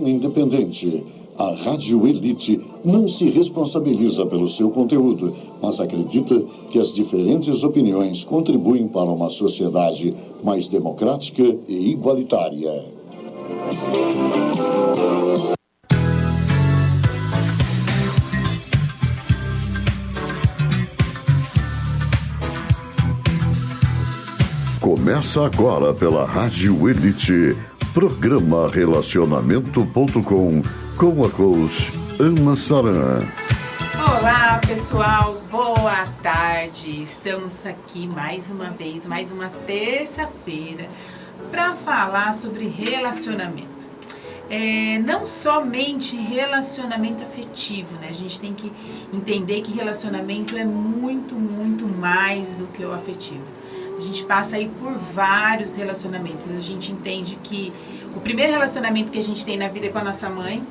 opinião independente. A Rádio Elite não se responsabiliza pelo seu conteúdo, mas acredita que as diferentes opiniões contribuem para uma sociedade mais democrática e igualitária. Começa agora pela Rádio Elite, programa Relacionamento.com, com a coach Ana Saran. Olá pessoal, boa tarde. Estamos aqui mais uma vez, mais uma terça-feira, para falar sobre relacionamento. Não somente relacionamento afetivo, né? A gente tem que entender que relacionamento é muito, muito mais do que o afetivo. A gente passa aí por vários relacionamentos. A gente entende que o primeiro relacionamento que a gente tem na vida é com a nossa mãe,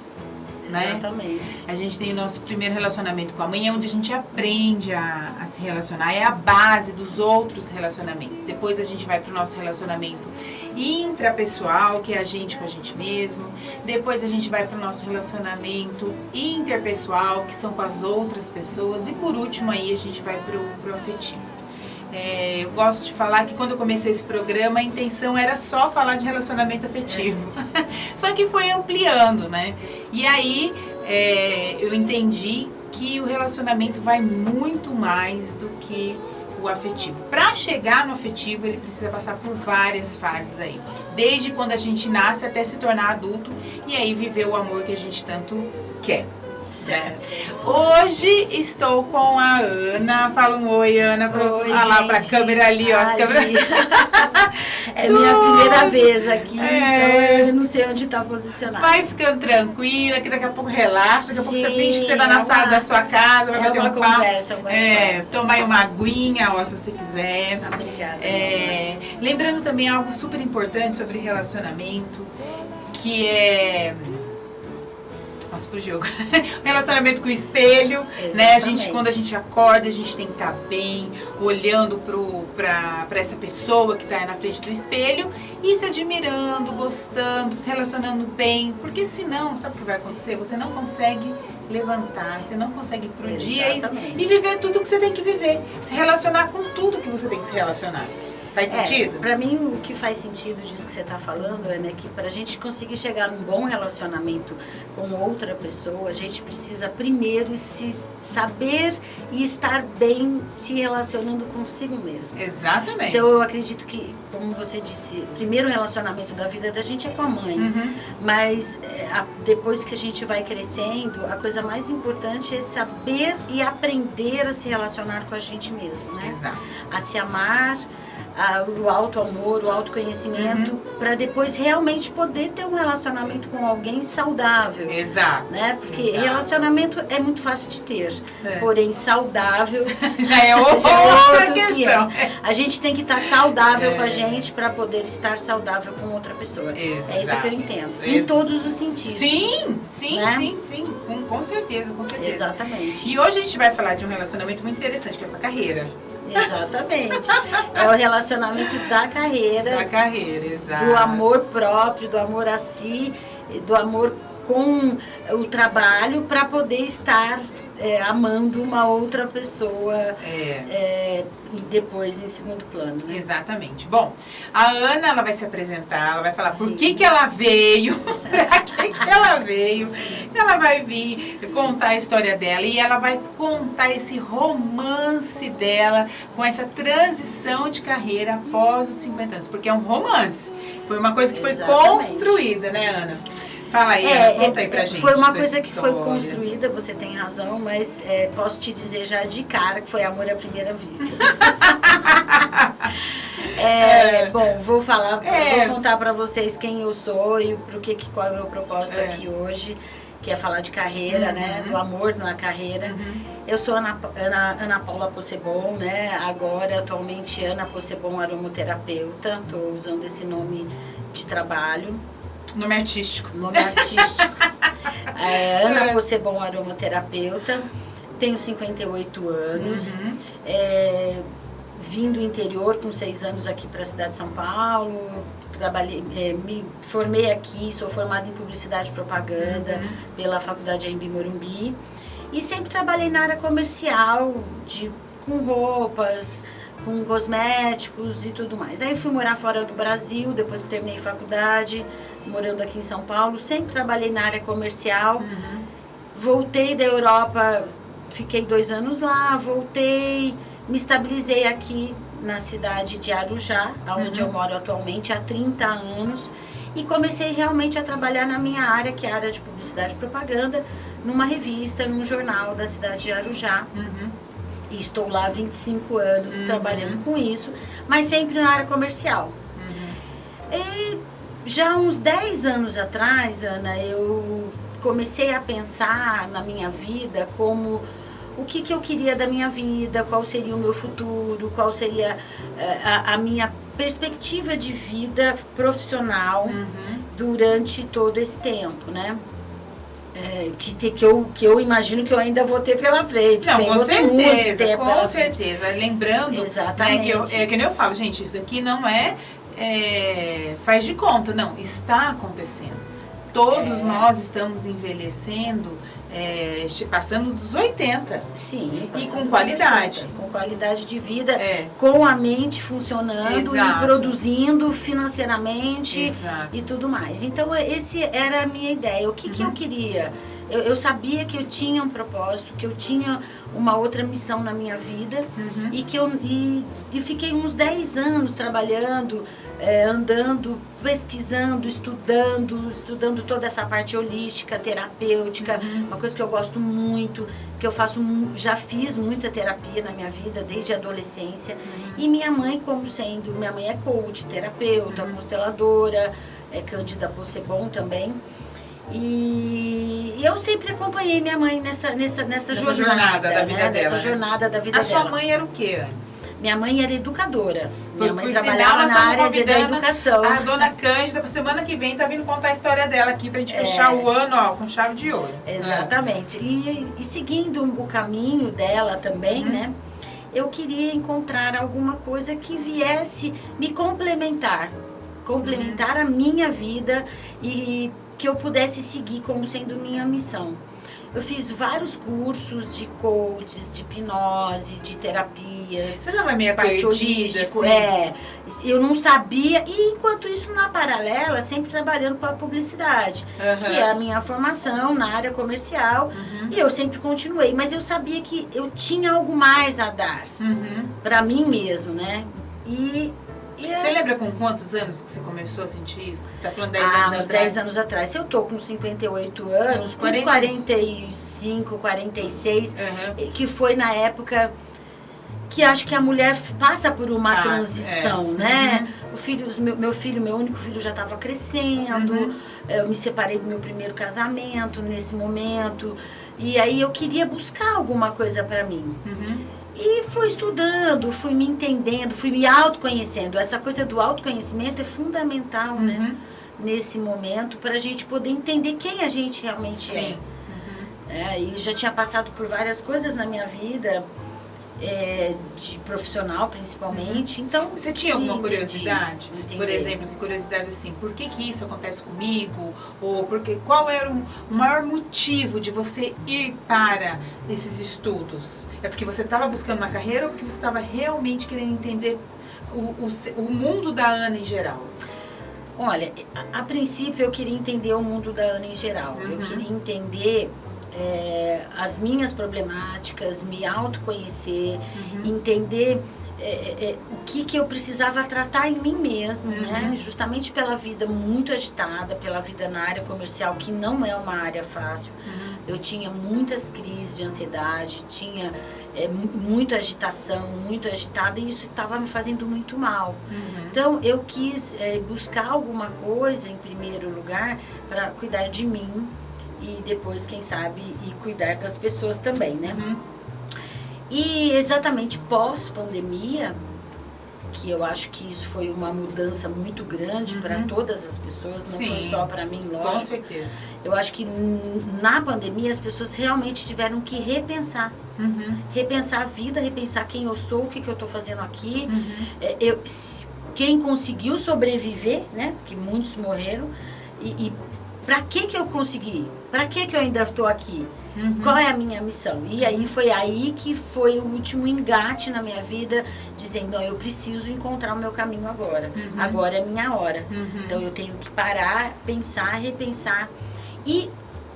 né? Exatamente. A gente tem o nosso primeiro relacionamento com a mãe, é onde a gente aprende a se relacionar, é a base dos outros relacionamentos. Depois a gente vai para o nosso relacionamento intrapessoal, que é a gente com a gente mesmo. Depois a gente vai para o nosso relacionamento interpessoal, que são com as outras pessoas. E por último aí a gente vai para o afetivo. Eu gosto de falar que quando eu comecei esse programa, a intenção era só falar de relacionamento afetivo. Só que foi ampliando, né? E aí eu entendi que o relacionamento vai muito mais do que o afetivo. Para chegar no afetivo, ele precisa passar por várias fases aí. Desde quando a gente nasce até se tornar adulto e aí viver o amor que a gente tanto quer. Certo. Hoje estou com a Ana. Fala um oi, Ana. Lá para a câmera ali, ó. É minha primeira vez aqui, então eu não sei onde está posicionado. Vai ficando tranquila, que daqui a pouco relaxa, daqui a pouco você finge que você está na sala da sua casa, vai bater um papo. Conversa, tomar uma aguinha, ó, se você quiser. Obrigada. Lembrando também algo super importante sobre relacionamento, que é... Nossa, fugiu. Relacionamento com o espelho, né? Quando a gente acorda, a gente tem que estar bem, olhando para essa pessoa que está na frente do espelho e se admirando, gostando, se relacionando bem. Porque senão, sabe o que vai acontecer? Você não consegue levantar, você não consegue ir pro dia e viver tudo que você tem que viver. Se relacionar com tudo que você tem que se relacionar. Faz sentido? Para mim, o que faz sentido disso que você está falando é que para a gente conseguir chegar num bom relacionamento com outra pessoa, a gente precisa primeiro se saber e estar bem se relacionando consigo mesmo. Exatamente. Então, eu acredito que, como você disse, o primeiro relacionamento da vida da gente é com a mãe. Uhum. Mas depois que a gente vai crescendo, a coisa mais importante é saber e aprender a se relacionar com a gente mesmo, né? Exato. A se amar, o auto-amor, o autoconhecimento, para depois realmente poder ter um relacionamento com alguém saudável. Exato. Né? Porque relacionamento é muito fácil de ter, porém saudável já é outra questão. A gente tem que estar saudável com a gente para poder estar saudável com outra pessoa. Exato. É isso que eu entendo. Em todos os sentidos. Sim, né? sim. Com certeza, com certeza. Exatamente. E hoje a gente vai falar de um relacionamento muito interessante, que é com a carreira. Exatamente. É o relacionamento da carreira. Da carreira, exato. Do amor próprio, do amor a si, do amor com o trabalho para poder estar amando uma outra pessoa e depois em segundo plano. Né? Exatamente. Bom, a Ana, ela vai se apresentar, ela vai falar por que ela veio, pra que ela veio. Ela vai vir contar a história dela e ela vai contar esse romance dela com essa transição de carreira após os 50 anos, porque é um romance. Foi uma coisa que foi construída, né, Ana? Fala aí, conta aí pra gente. Foi uma coisa que foi construída, você tem razão, mas posso te dizer já de cara que foi amor à primeira vista. Bom, vou contar pra vocês quem eu sou e qual é o meu propósito aqui hoje, que é falar de carreira, né? Do amor na carreira. Eu sou Ana Paula Possebon, né? Agora, atualmente, Ana Possebon aromoterapeuta. Estou usando esse nome de trabalho. Nome artístico. Ana Possebon aromoterapeuta. Tenho 58 anos. Vim do interior com 6 anos aqui para a cidade de São Paulo. me formei aqui, sou formada em publicidade e propaganda pela Faculdade Anhembi Morumbi. E sempre trabalhei na área comercial, com roupas, com cosméticos e tudo mais. Aí fui morar fora do Brasil, depois que terminei faculdade, morando aqui em São Paulo. Sempre trabalhei na área comercial. Voltei da Europa, fiquei 2 anos lá, voltei, me estabilizei aqui na cidade de Arujá, onde eu moro atualmente há 30 anos. E comecei realmente a trabalhar na minha área, que é a área de publicidade e propaganda, numa revista, num jornal da cidade de Arujá. E estou lá há 25 anos trabalhando com isso, mas sempre na área comercial. E já uns 10 anos atrás, Ana, eu comecei a pensar na minha vida como o que eu queria da minha vida, qual seria o meu futuro, qual seria a minha perspectiva de vida profissional durante todo esse tempo, né? Que eu imagino que eu ainda vou ter pela frente. Não, com certeza, com certeza. Lembrando, exatamente. Né, que nem eu falo, gente, isso aqui não faz de conta, não, está acontecendo. Todos nós estamos envelhecendo, passando dos 80. Sim. E com qualidade. 80, com qualidade de vida, com a mente funcionando e produzindo financeiramente e tudo mais. Então, esse era a minha ideia. O que eu queria? Eu sabia que eu tinha um propósito, que eu tinha uma outra missão na minha vida e que e fiquei uns 10 anos trabalhando, andando, pesquisando, estudando toda essa parte holística, terapêutica, uma coisa que eu gosto muito, que eu já fiz muita terapia na minha vida desde a adolescência. E minha mãe é coach, terapeuta, consteladora, é Cândida Possebon também. E eu sempre acompanhei minha mãe nessa jornada da vida dela. Nessa jornada da vida dela. A sua mãe era o que antes? Minha mãe era educadora. Minha mãe trabalhava na área da educação. A dona Cândida, pra semana que vem, tá vindo contar a história dela aqui pra gente fechar o ano, com chave de ouro. Exatamente. E seguindo o caminho dela também, né? Eu queria encontrar alguma coisa que viesse me complementar a minha vida e que eu pudesse seguir como sendo minha missão. Eu fiz vários cursos de coaches, de hipnose, de terapias. Você não é meio perdida, assim? Eu não sabia. E enquanto isso, na paralela, sempre trabalhando com a publicidade, que é a minha formação na área comercial. E eu sempre continuei. Mas eu sabia que eu tinha algo mais a dar para mim mesmo, né? Você lembra com quantos anos que você começou a sentir isso? Você tá falando 10 anos atrás? Uns 10 anos atrás. Eu tô com 58 anos, com 45, 46, que foi na época que acho que a mulher passa por uma transição, né? Meu único filho já estava crescendo, eu me separei do meu primeiro casamento nesse momento, e aí eu queria buscar alguma coisa para mim. E fui estudando, fui me entendendo, fui me autoconhecendo. Essa coisa do autoconhecimento é fundamental, né? Nesse momento, para a gente poder entender quem a gente realmente é. E já tinha passado por várias coisas na minha vida, de profissional principalmente. Então, você tinha alguma curiosidade? Por exemplo, curiosidade assim, por que isso acontece comigo? Ou qual era o maior motivo de você ir para esses estudos? É porque você estava buscando uma carreira ou porque você estava realmente querendo entender o mundo da Ana em geral? Olha, a princípio eu queria entender o mundo da Ana em geral. Eu queria entender as minhas problemáticas, me autoconhecer, entender o que eu precisava tratar em mim mesmo, né? Justamente pela vida muito agitada, pela vida na área comercial, que não é uma área fácil. Eu tinha muitas crises de ansiedade, tinha muita agitação, muito agitada, e isso estava me fazendo muito mal. Então, eu quis buscar alguma coisa, em primeiro lugar, para cuidar de mim, e depois, quem sabe, e cuidar das pessoas também, né? E exatamente pós-pandemia, que eu acho que isso foi uma mudança muito grande para todas as pessoas, não foi só para mim, lógico. Com certeza. Eu acho que na pandemia as pessoas realmente tiveram que repensar. Repensar a vida, repensar quem eu sou, o que eu estou fazendo aqui. quem conseguiu sobreviver, né? Porque muitos morreram. E para que eu consegui? Para que eu ainda estou aqui? Qual é a minha missão? E aí foi aí que foi o último engate na minha vida, dizendo, não, eu preciso encontrar o meu caminho agora. Agora é a minha hora. Então eu tenho que parar, pensar, repensar. E,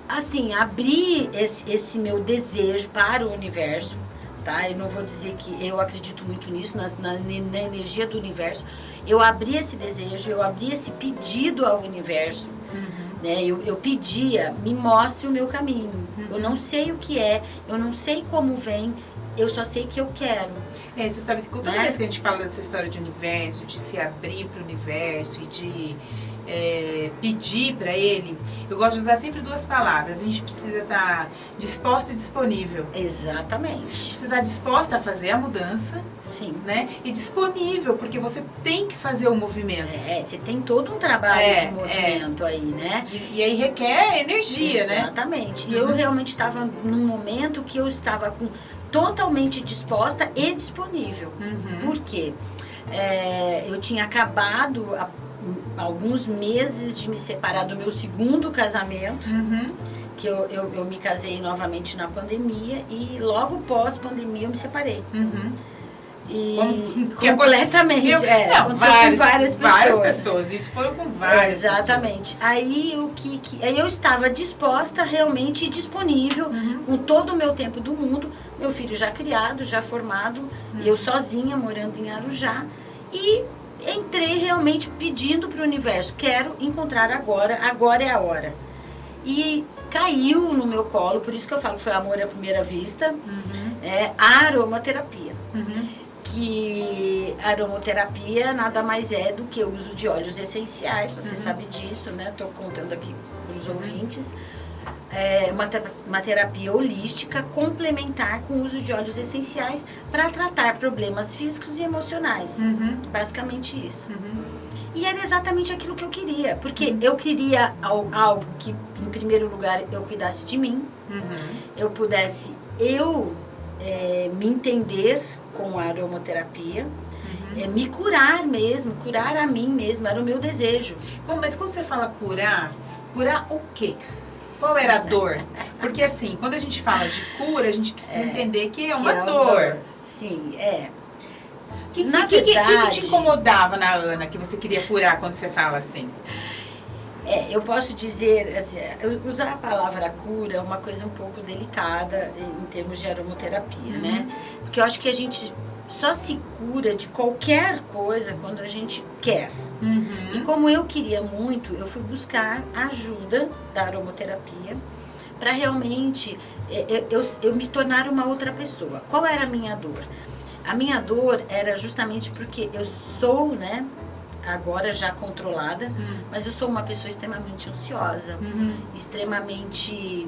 assim, abrir esse meu desejo para o universo, tá? Eu não vou dizer que eu acredito muito nisso, na energia do universo. Eu abri esse desejo, eu abri esse pedido ao universo. Né? Eu pedia, me mostre o meu caminho. Eu não sei o que é, eu não sei como vem, eu só sei que eu quero. Você sabe que toda vez que a gente fala dessa história de universo, de se abrir para o universo e de pedir para ele, eu gosto de usar sempre duas palavras. A gente precisa estar disposta e disponível. Exatamente. Você está disposta a fazer a mudança. Sim. Né? E disponível, porque você tem que fazer o movimento. Você tem todo um trabalho de movimento aí, né? E aí requer energia, Exatamente. E eu realmente estava num momento que eu estava totalmente disposta e disponível. Por quê? Eu tinha acabado alguns meses de me separar do meu segundo casamento, que eu me casei novamente na pandemia e logo pós-pandemia eu me separei. E completamente. Aconteceu com várias pessoas. Isso foram com várias Exatamente. pessoas. Aí aí eu estava disposta realmente e disponível com todo o meu tempo do mundo, meu filho já criado, já formado, eu sozinha morando em Arujá, e entrei realmente pedindo para o universo, quero encontrar agora é a hora. E caiu no meu colo, por isso que eu falo que foi amor à primeira vista, a aromaterapia. Que a aromaterapia nada mais é do que o uso de óleos essenciais, você sabe disso, né? Estou contando aqui para os ouvintes. É uma terapia holística complementar com o uso de óleos essenciais para tratar problemas físicos e emocionais. Basicamente isso. E era exatamente aquilo que eu queria, porque eu queria algo que, em primeiro lugar, eu cuidasse de mim, eu pudesse me entender com a aromaterapia, me curar mesmo, curar a mim mesma, era o meu desejo. Bom, mas quando você fala curar o quê? Qual era a dor? Porque assim, quando a gente fala de cura, a gente precisa entender que é uma dor. Sim, O que te incomodava na Ana, que você queria curar quando você fala assim? Eu posso dizer, assim, usar a palavra cura é uma coisa um pouco delicada em termos de aromaterapia, né? Porque eu acho que a gente só se cura de qualquer coisa quando a gente quer. E como eu queria muito, eu fui buscar a ajuda da aromaterapia para realmente eu me tornar uma outra pessoa. Qual era a minha dor? A minha dor era justamente porque eu sou, né, agora já controlada, mas eu sou uma pessoa extremamente ansiosa, extremamente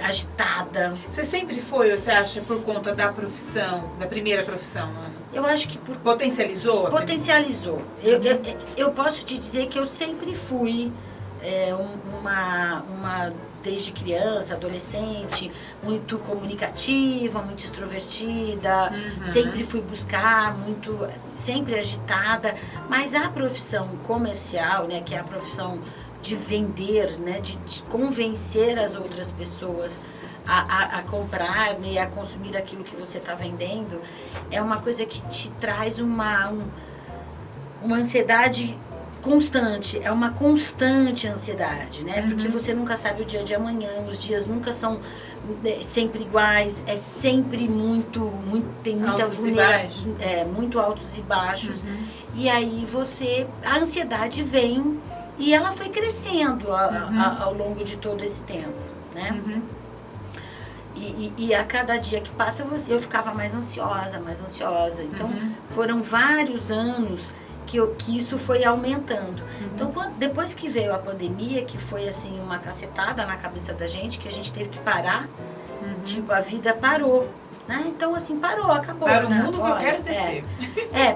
agitada. Você sempre foi, ou você acha, por conta da profissão, da primeira profissão, Ana? Eu acho que potencializou? Potencializou. Eu posso te dizer que eu sempre fui desde criança, adolescente, muito comunicativa, muito extrovertida, sempre fui buscar, sempre agitada, mas a profissão comercial, né, que é a profissão de vender, né, de convencer as outras pessoas a comprar, né, e a consumir aquilo que você está vendendo, é uma coisa que te traz uma ansiedade constante, é uma constante ansiedade, né? Porque você nunca sabe o dia de amanhã, os dias nunca são sempre iguais, é sempre tem muita vulnerabilidade, muito altos e baixos. E aí a ansiedade vem e ela foi crescendo ao longo de todo esse tempo, né? E a cada dia que passa eu ficava mais ansiosa. Então foram vários anos que isso foi aumentando. Então, depois que veio a pandemia, que foi assim uma cacetada na cabeça da gente, que a gente teve que parar, tipo, a vida parou. Né? Então, assim, parou, acabou. Para o né? mundo que eu quero descer.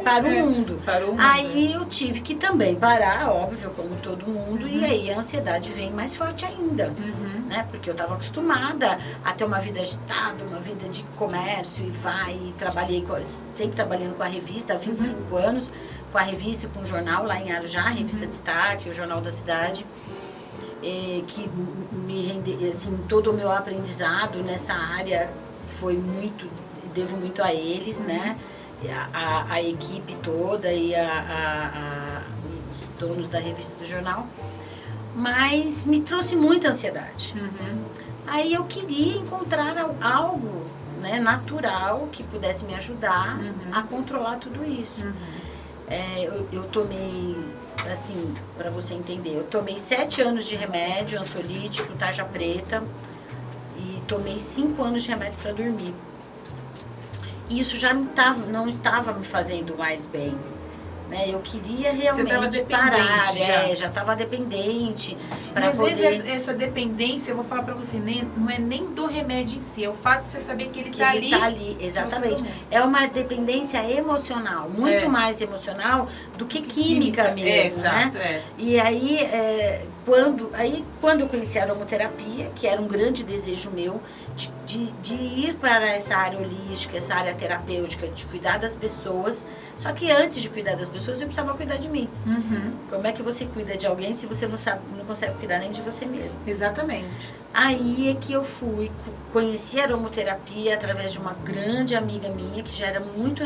Para o mundo. Para o mundo. Aí eu tive que também parar, óbvio, como todo mundo, e aí a ansiedade vem mais forte ainda. Né? Porque eu estava acostumada a ter uma vida agitada, uma vida de comércio, e trabalhei sempre trabalhando com a revista há 25 anos, com a revista e com o jornal lá em Arujá, a revista Destaque, o Jornal da Cidade. Que me rende, assim, todo o meu aprendizado nessa área devo muito a eles, né? A equipe toda e os donos da revista do jornal, mas me trouxe muita ansiedade. Aí eu queria encontrar algo, né, natural que pudesse me ajudar a controlar tudo isso. Eu tomei, assim, para você entender, eu tomei 7 anos de remédio ansiolítico, tarja preta, e tomei 5 anos de remédio para dormir. E isso já não estava me fazendo mais bem. Né? Eu queria realmente parar, já estava dependente. Mas às vezes essa dependência, eu vou falar pra você, não é nem do remédio em si, é o fato de você saber que ele está ali. Tá ali, exatamente. É uma dependência emocional, muito mais emocional do que química mesmo, exato, né? E aí, quando eu conheci a aromaterapia, que era um grande desejo meu, de ir para essa área holística, essa área terapêutica, de cuidar das pessoas. Só que antes de cuidar das pessoas, eu precisava cuidar de mim. Como é que você cuida de alguém se você não consegue cuidar nem de você mesmo? Exatamente. Aí é que eu conheci a aromaterapia através de uma grande amiga minha, que já era muito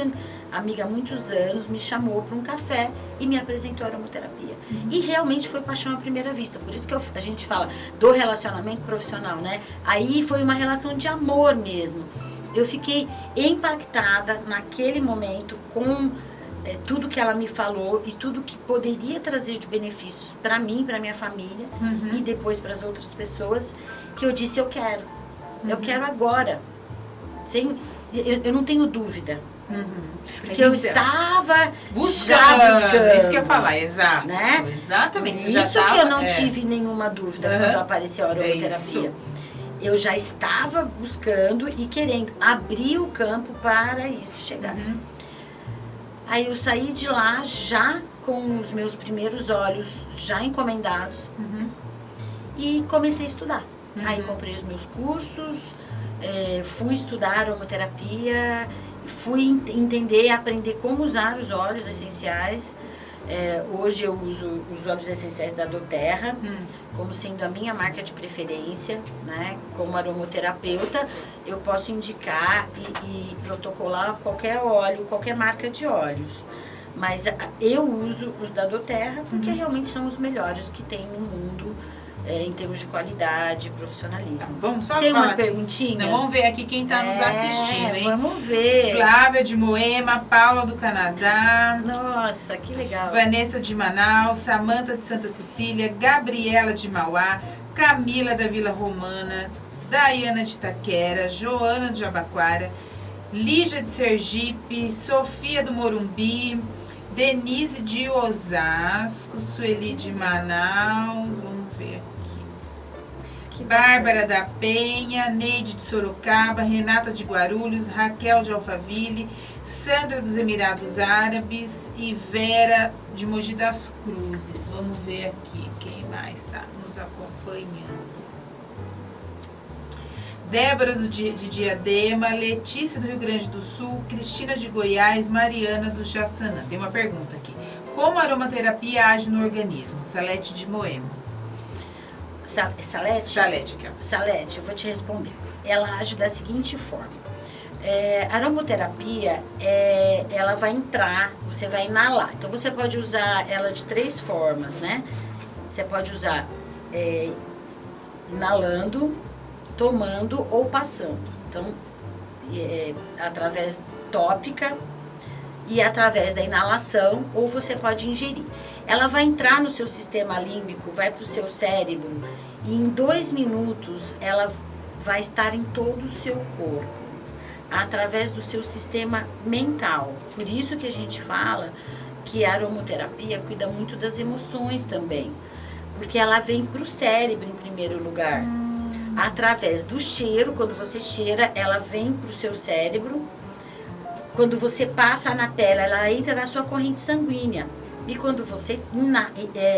amiga há muitos anos, me chamou para um café e me apresentou a aromaterapia. E realmente foi paixão à primeira vista. Por isso que a gente fala do relacionamento profissional, né? Aí foi uma relação de amor mesmo. Eu fiquei impactada naquele momento com tudo que ela me falou e tudo que poderia trazer de benefícios para mim, para minha família e depois para as outras pessoas, que eu disse, eu quero. Eu quero agora. Eu não tenho dúvida. Porque eu estava buscando. Isso que eu ia falar, exato. Né? Exatamente. Isso que eu não tive nenhuma dúvida quando apareceu a aromaterapia. Eu já estava buscando e querendo abrir o campo para isso chegar. Aí eu saí de lá já com os meus primeiros olhos já encomendados e comecei a estudar. Aí comprei os meus cursos, fui estudar aromaterapia, fui entender, aprender como usar os óleos essenciais. Hoje eu uso os óleos essenciais da doTERRA como sendo a minha marca de preferência, né? Como aromaterapeuta, eu posso indicar e protocolar qualquer óleo, qualquer marca de óleos. Mas eu uso os da doTERRA porque realmente são os melhores que tem no mundo em termos de qualidade, profissionalismo. Vamos só Tem falar. umas perguntinhas? Não, vamos ver aqui quem está nos assistindo, hein? Vamos ver. Flávia de Moema, Paula do Canadá. Nossa, que legal. Vanessa de Manaus, Samanta de Santa Cecília, Gabriela de Mauá, Camila da Vila Romana, Daiana de Itaquera, Joana de Jabaquara, Lígia de Sergipe, Sofia do Morumbi, Denise de Osasco, Sueli de Manaus, vamos ver aqui. Bárbara da Penha, Neide de Sorocaba, Renata de Guarulhos, Raquel de Alphaville, Sandra dos Emirados Árabes e Vera de Mogi das Cruzes. Vamos ver aqui quem mais está nos acompanhando. Débora de Diadema, Letícia do Rio Grande do Sul, Cristina de Goiás, Mariana do Jaçanã. Tem uma pergunta aqui. Como a aromaterapia age no organismo? Salete de Moema. Salete? Salete, aqui, ó. Salete, eu vou te responder. Ela age da seguinte forma. A aromaterapia, ela vai entrar, você vai inalar. Então, você pode usar ela de 3 formas, né? Você pode usar inalando, tomando ou passando. Então, através tópica e através da inalação, ou você pode ingerir. Ela vai entrar no seu sistema límbico, vai para o seu cérebro, e em 2 minutos ela vai estar em todo o seu corpo, através do seu sistema mental. Por isso que a gente fala que a aromaterapia cuida muito das emoções também, porque ela vem para o cérebro em primeiro lugar. através do cheiro. Quando você cheira, ela vem para o seu cérebro. Quando você passa na pele, ela entra na sua corrente sanguínea. E quando você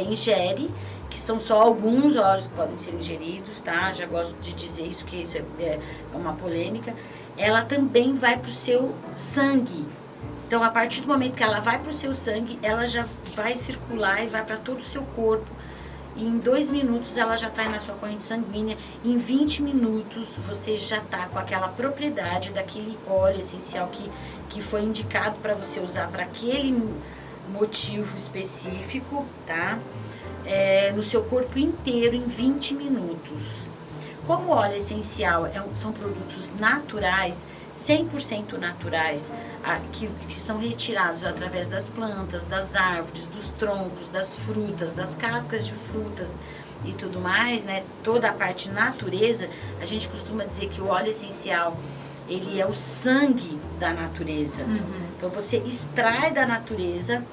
ingere, que são só alguns óleos que podem ser ingeridos, tá? Já gosto de dizer isso, que isso é uma polêmica. Ela também vai para o seu sangue. Então, a partir do momento que ela vai para o seu sangue, ela já vai circular e vai para todo o seu corpo. E em 2 minutos ela já está na sua corrente sanguínea. Em 20 minutos você já está com aquela propriedade daquele óleo essencial que foi indicado para você usar para aquele motivo específico, tá? No seu corpo inteiro em 20 minutos. Como o óleo essencial são produtos naturais, 100% naturais, que são retirados através das plantas, das árvores, dos troncos, das frutas, das cascas de frutas e tudo mais, né? Toda a parte natureza, a gente costuma dizer que o óleo essencial, ele é o sangue da natureza. Então você extrai da natureza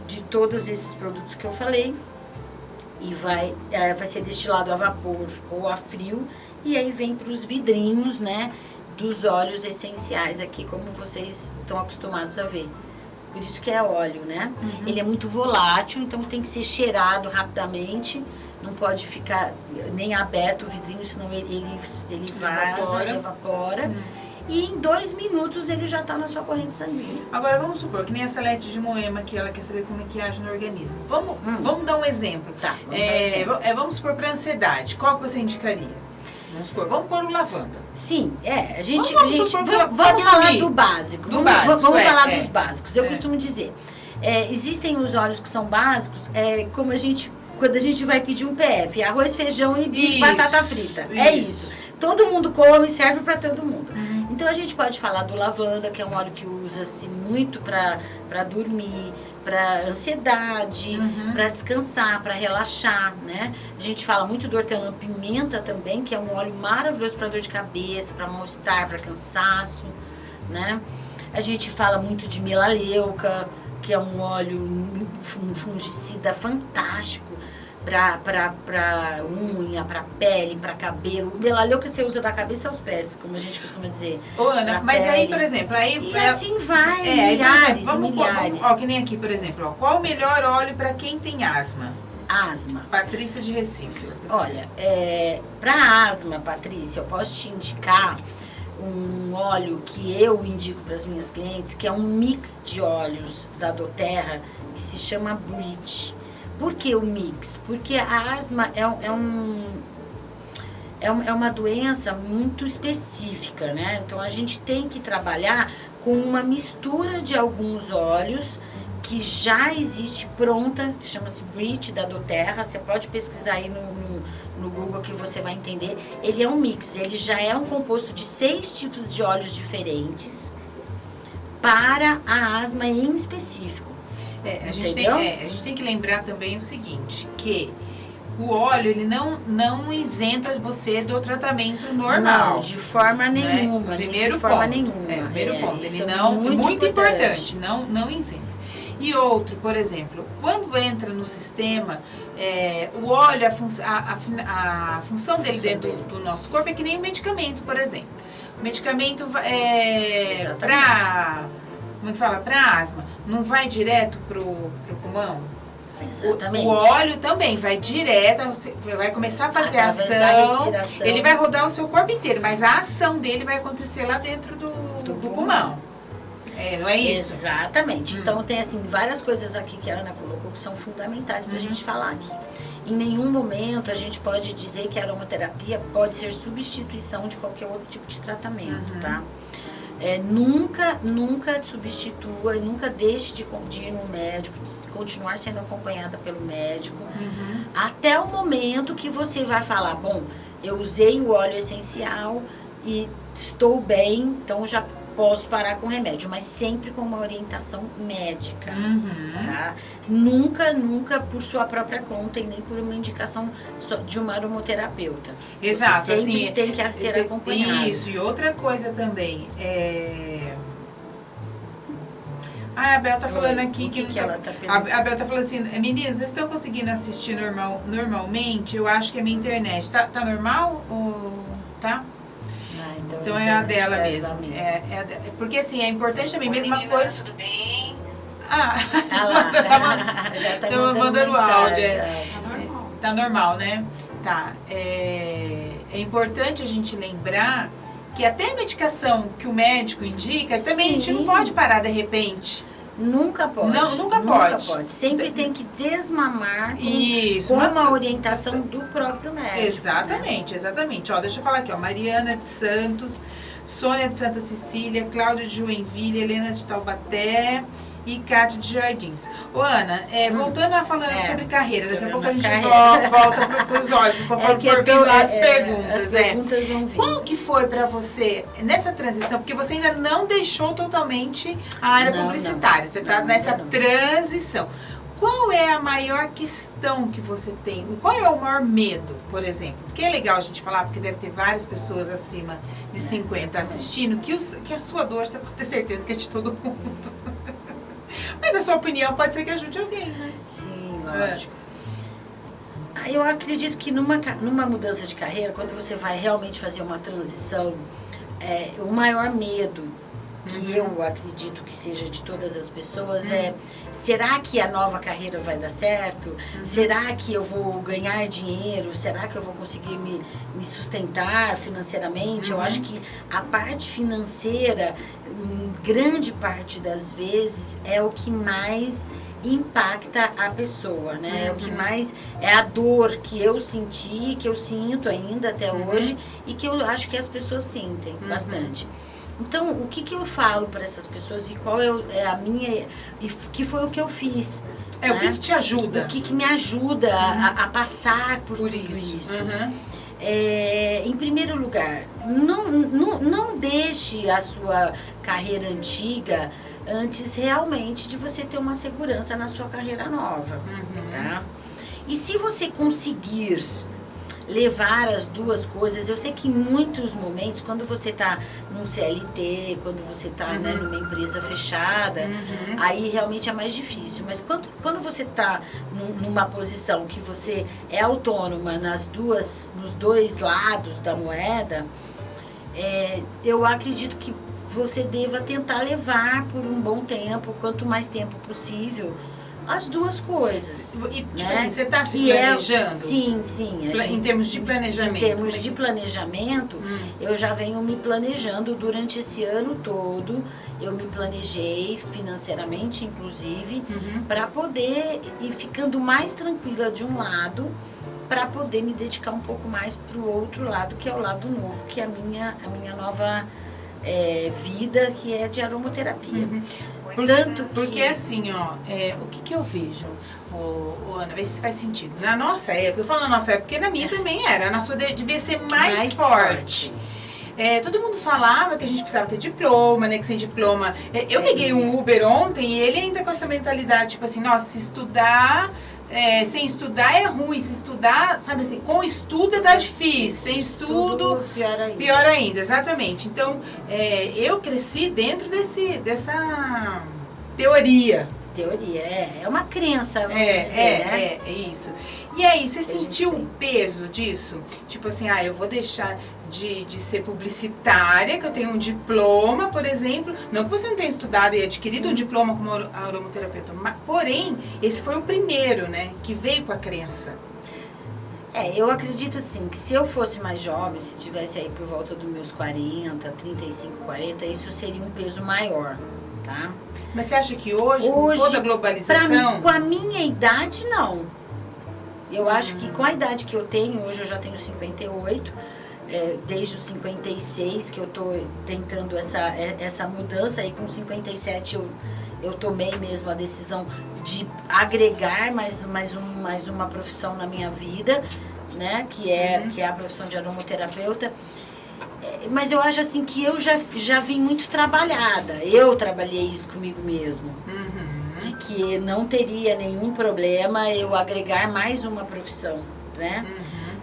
de todos esses produtos que eu falei e vai ser destilado a vapor ou a frio, e aí vem para os vidrinhos, né, dos óleos essenciais aqui, como vocês estão acostumados a ver. Por isso que é óleo, né? Ele é muito volátil, então tem que ser cheirado rapidamente, não pode ficar nem aberto o vidrinho, senão ele vaza, ele evapora. E em 2 minutos ele já está na sua corrente sanguínea. Agora vamos supor que nem a Salete de Moema, que ela quer saber como é que age no organismo. Vamos dar um exemplo. Tá, vamos supor para ansiedade. Qual que você indicaria? Vamos supor, vamos pôr o lavanda. Sim, Vamos falar do básico. Vamos falar dos básicos. Eu costumo dizer, existem os óleos que são básicos, como quando a gente vai pedir um PF, arroz, feijão e batata frita. É isso. Todo mundo come, serve para todo mundo. Então a gente pode falar do lavanda, que é um óleo que usa-se muito para dormir, para ansiedade, para descansar, para relaxar, né? A gente fala muito do hortelã-pimenta também, que é um óleo maravilhoso para dor de cabeça, para mal-estar, para cansaço, né? A gente fala muito de melaleuca, que é um óleo, um fungicida fantástico para unha, para pele, para cabelo. O melaleuca você usa da cabeça aos pés, como a gente costuma dizer. Ô, Ana, mas pele. Aí, por exemplo... E assim vai, milhares e milhares. Ó, que nem aqui, por exemplo, ó, qual o melhor óleo para quem tem asma? Asma. Patrícia de Recife. Olha, para asma, Patrícia, eu posso te indicar um óleo que eu indico para as minhas clientes, que é um mix de óleos da doTERRA, que se chama Bridge. Por que o mix? Porque a asma é uma doença muito específica, né? Então a gente tem que trabalhar com uma mistura de alguns óleos que já existe pronta, chama-se Bridge da doTERRA. Você pode pesquisar aí no Google que você vai entender. Ele é um mix, ele já é um composto de 6 tipos de óleos diferentes para a asma em específico. A gente tem que lembrar também o seguinte, que o óleo, ele não isenta você do tratamento normal. Não, de forma nenhuma. Né? Primeiro ponto. Ele não, muito importante, não isenta. E outro, por exemplo, quando entra no sistema, o óleo, a função dele dentro do nosso corpo é que nem um medicamento, por exemplo. O medicamento para asma, não vai direto pro pulmão? Exatamente. O óleo também vai direto, você vai começar a fazer a ação, ele vai rodar o seu corpo inteiro, mas a ação dele vai acontecer lá dentro do pulmão. Não é isso? Exatamente. Então tem assim várias coisas aqui que a Ana colocou que são fundamentais para a gente falar aqui. Em nenhum momento a gente pode dizer que a aromaterapia pode ser substituição de qualquer outro tipo de tratamento, tá? Nunca substitua, nunca deixe de ir no médico, de continuar sendo acompanhada pelo médico, até o momento que você vai falar, bom, eu usei o óleo essencial e estou bem, então já posso parar com o remédio, mas sempre com uma orientação médica, tá? Nunca por sua própria conta e nem por uma indicação de uma aromaterapeuta. Exato. Você sempre tem que ser acompanhado. Isso, e outra coisa também, Ah, a Bel tá falando aqui o que ela tá a perguntando? Bel tá falando assim, meninas, vocês estão conseguindo assistir normalmente? Eu acho que é minha internet. Tá normal? Ou tá? Então é a dela mesmo. Porque assim, é importante também, mesma meninas, coisa. tudo bem? Ah, lá, já tá mandando mensagem, áudio. já. Tá normal, né? Tá. É importante a gente lembrar que até a medicação que o médico indica, também a gente não pode parar de repente. Nunca pode. Não, nunca pode. Sempre tem que desmamar Isso. com uma orientação do próprio médico. Exatamente. Ó, deixa eu falar aqui, ó. Mariana de Santos, Sônia de Santa Cecília, Cláudia de Joinville, Helena de Taubaté e Cátia de Jardins. Ô, Ana, voltando a falar sobre carreira, daqui a pouco a gente volta para os olhos, conforme for vindo as perguntas. As perguntas vão vir. Qual que foi para você nessa transição? Porque você ainda não deixou totalmente a área publicitária, você está nessa transição. Qual é a maior questão que você tem? Qual é o maior medo, por exemplo? Porque é legal a gente falar, porque deve ter várias pessoas acima de 50 assistindo, que a sua dor, você pode ter certeza que é de todo mundo. Mas a sua opinião pode ser que ajude alguém, né? Sim, lógico. Eu acredito que numa mudança de carreira, quando você vai realmente fazer uma transição, o maior medo que eu acredito que seja de todas as pessoas será que a nova carreira vai dar certo? Será que eu vou ganhar dinheiro? Será que eu vou conseguir me sustentar financeiramente? Eu acho que a parte financeira, grande parte das vezes, é o que mais impacta a pessoa, né? É o que mais é a dor que eu senti, que eu sinto ainda até hoje e que eu acho que as pessoas sentem bastante. Então, o que eu falo para essas pessoas e qual é a minha... E que foi o que eu fiz. O que te ajuda? O que me ajuda a passar por tudo isso. Em primeiro lugar, não deixe a sua carreira antiga antes realmente de você ter uma segurança na sua carreira nova. Tá? E se você conseguir levar as duas coisas, eu sei que em muitos momentos, quando você está num CLT, quando você está numa empresa fechada, aí realmente é mais difícil. Mas quando você está numa posição que você é autônoma nos dois lados da moeda, eu acredito que você deva tentar levar por um bom tempo, quanto mais tempo possível, as duas coisas. E, tipo né? assim, você está se planejando? Sim. Em termos de planejamento? Em termos de planejamento, eu já venho me planejando durante esse ano todo. Eu me planejei financeiramente, inclusive, para poder ir ficando mais tranquila de um lado, para poder me dedicar um pouco mais para o outro lado, que é o lado novo, que é a minha nova vida, que é de aromaterapia. Porque assim, ó, o que eu vejo, Ana, vê se faz sentido. Na nossa época, eu falo na nossa época, porque na minha também era, na sua devia ser mais forte. Todo mundo falava que a gente precisava ter diploma, né, que sem diploma... eu peguei um Uber ontem e ele ainda com essa mentalidade, tipo assim, nossa, se estudar... sem estudar é ruim, se estudar, sabe assim, com estudo tá difícil, sem estudo, pior ainda, exatamente. Então, eu cresci dentro dessa teoria. É uma crença, vamos dizer, né? É isso. E aí, você sentiu o peso disso? Tipo assim, eu vou deixar de ser publicitária, que eu tenho um diploma, por exemplo. Não que você não tenha estudado e adquirido um diploma como aromaterapeuta, porém, esse foi o primeiro, né, que veio com a crença. Eu acredito assim, que se eu fosse mais jovem, se tivesse aí por volta dos meus 40, 35, 40, isso seria um peso maior, tá? Mas você acha que hoje com toda a globalização... Com a minha idade, não. Eu acho que com a idade que eu tenho, hoje eu já tenho 58, desde os 56 que eu estou tentando essa mudança, e com 57 eu tomei mesmo a decisão de agregar mais uma profissão na minha vida, né, que é a profissão de aromaterapeuta. Mas eu acho assim que eu já vim muito trabalhada. Eu trabalhei isso comigo mesmo. De que não teria nenhum problema eu agregar mais uma profissão, né?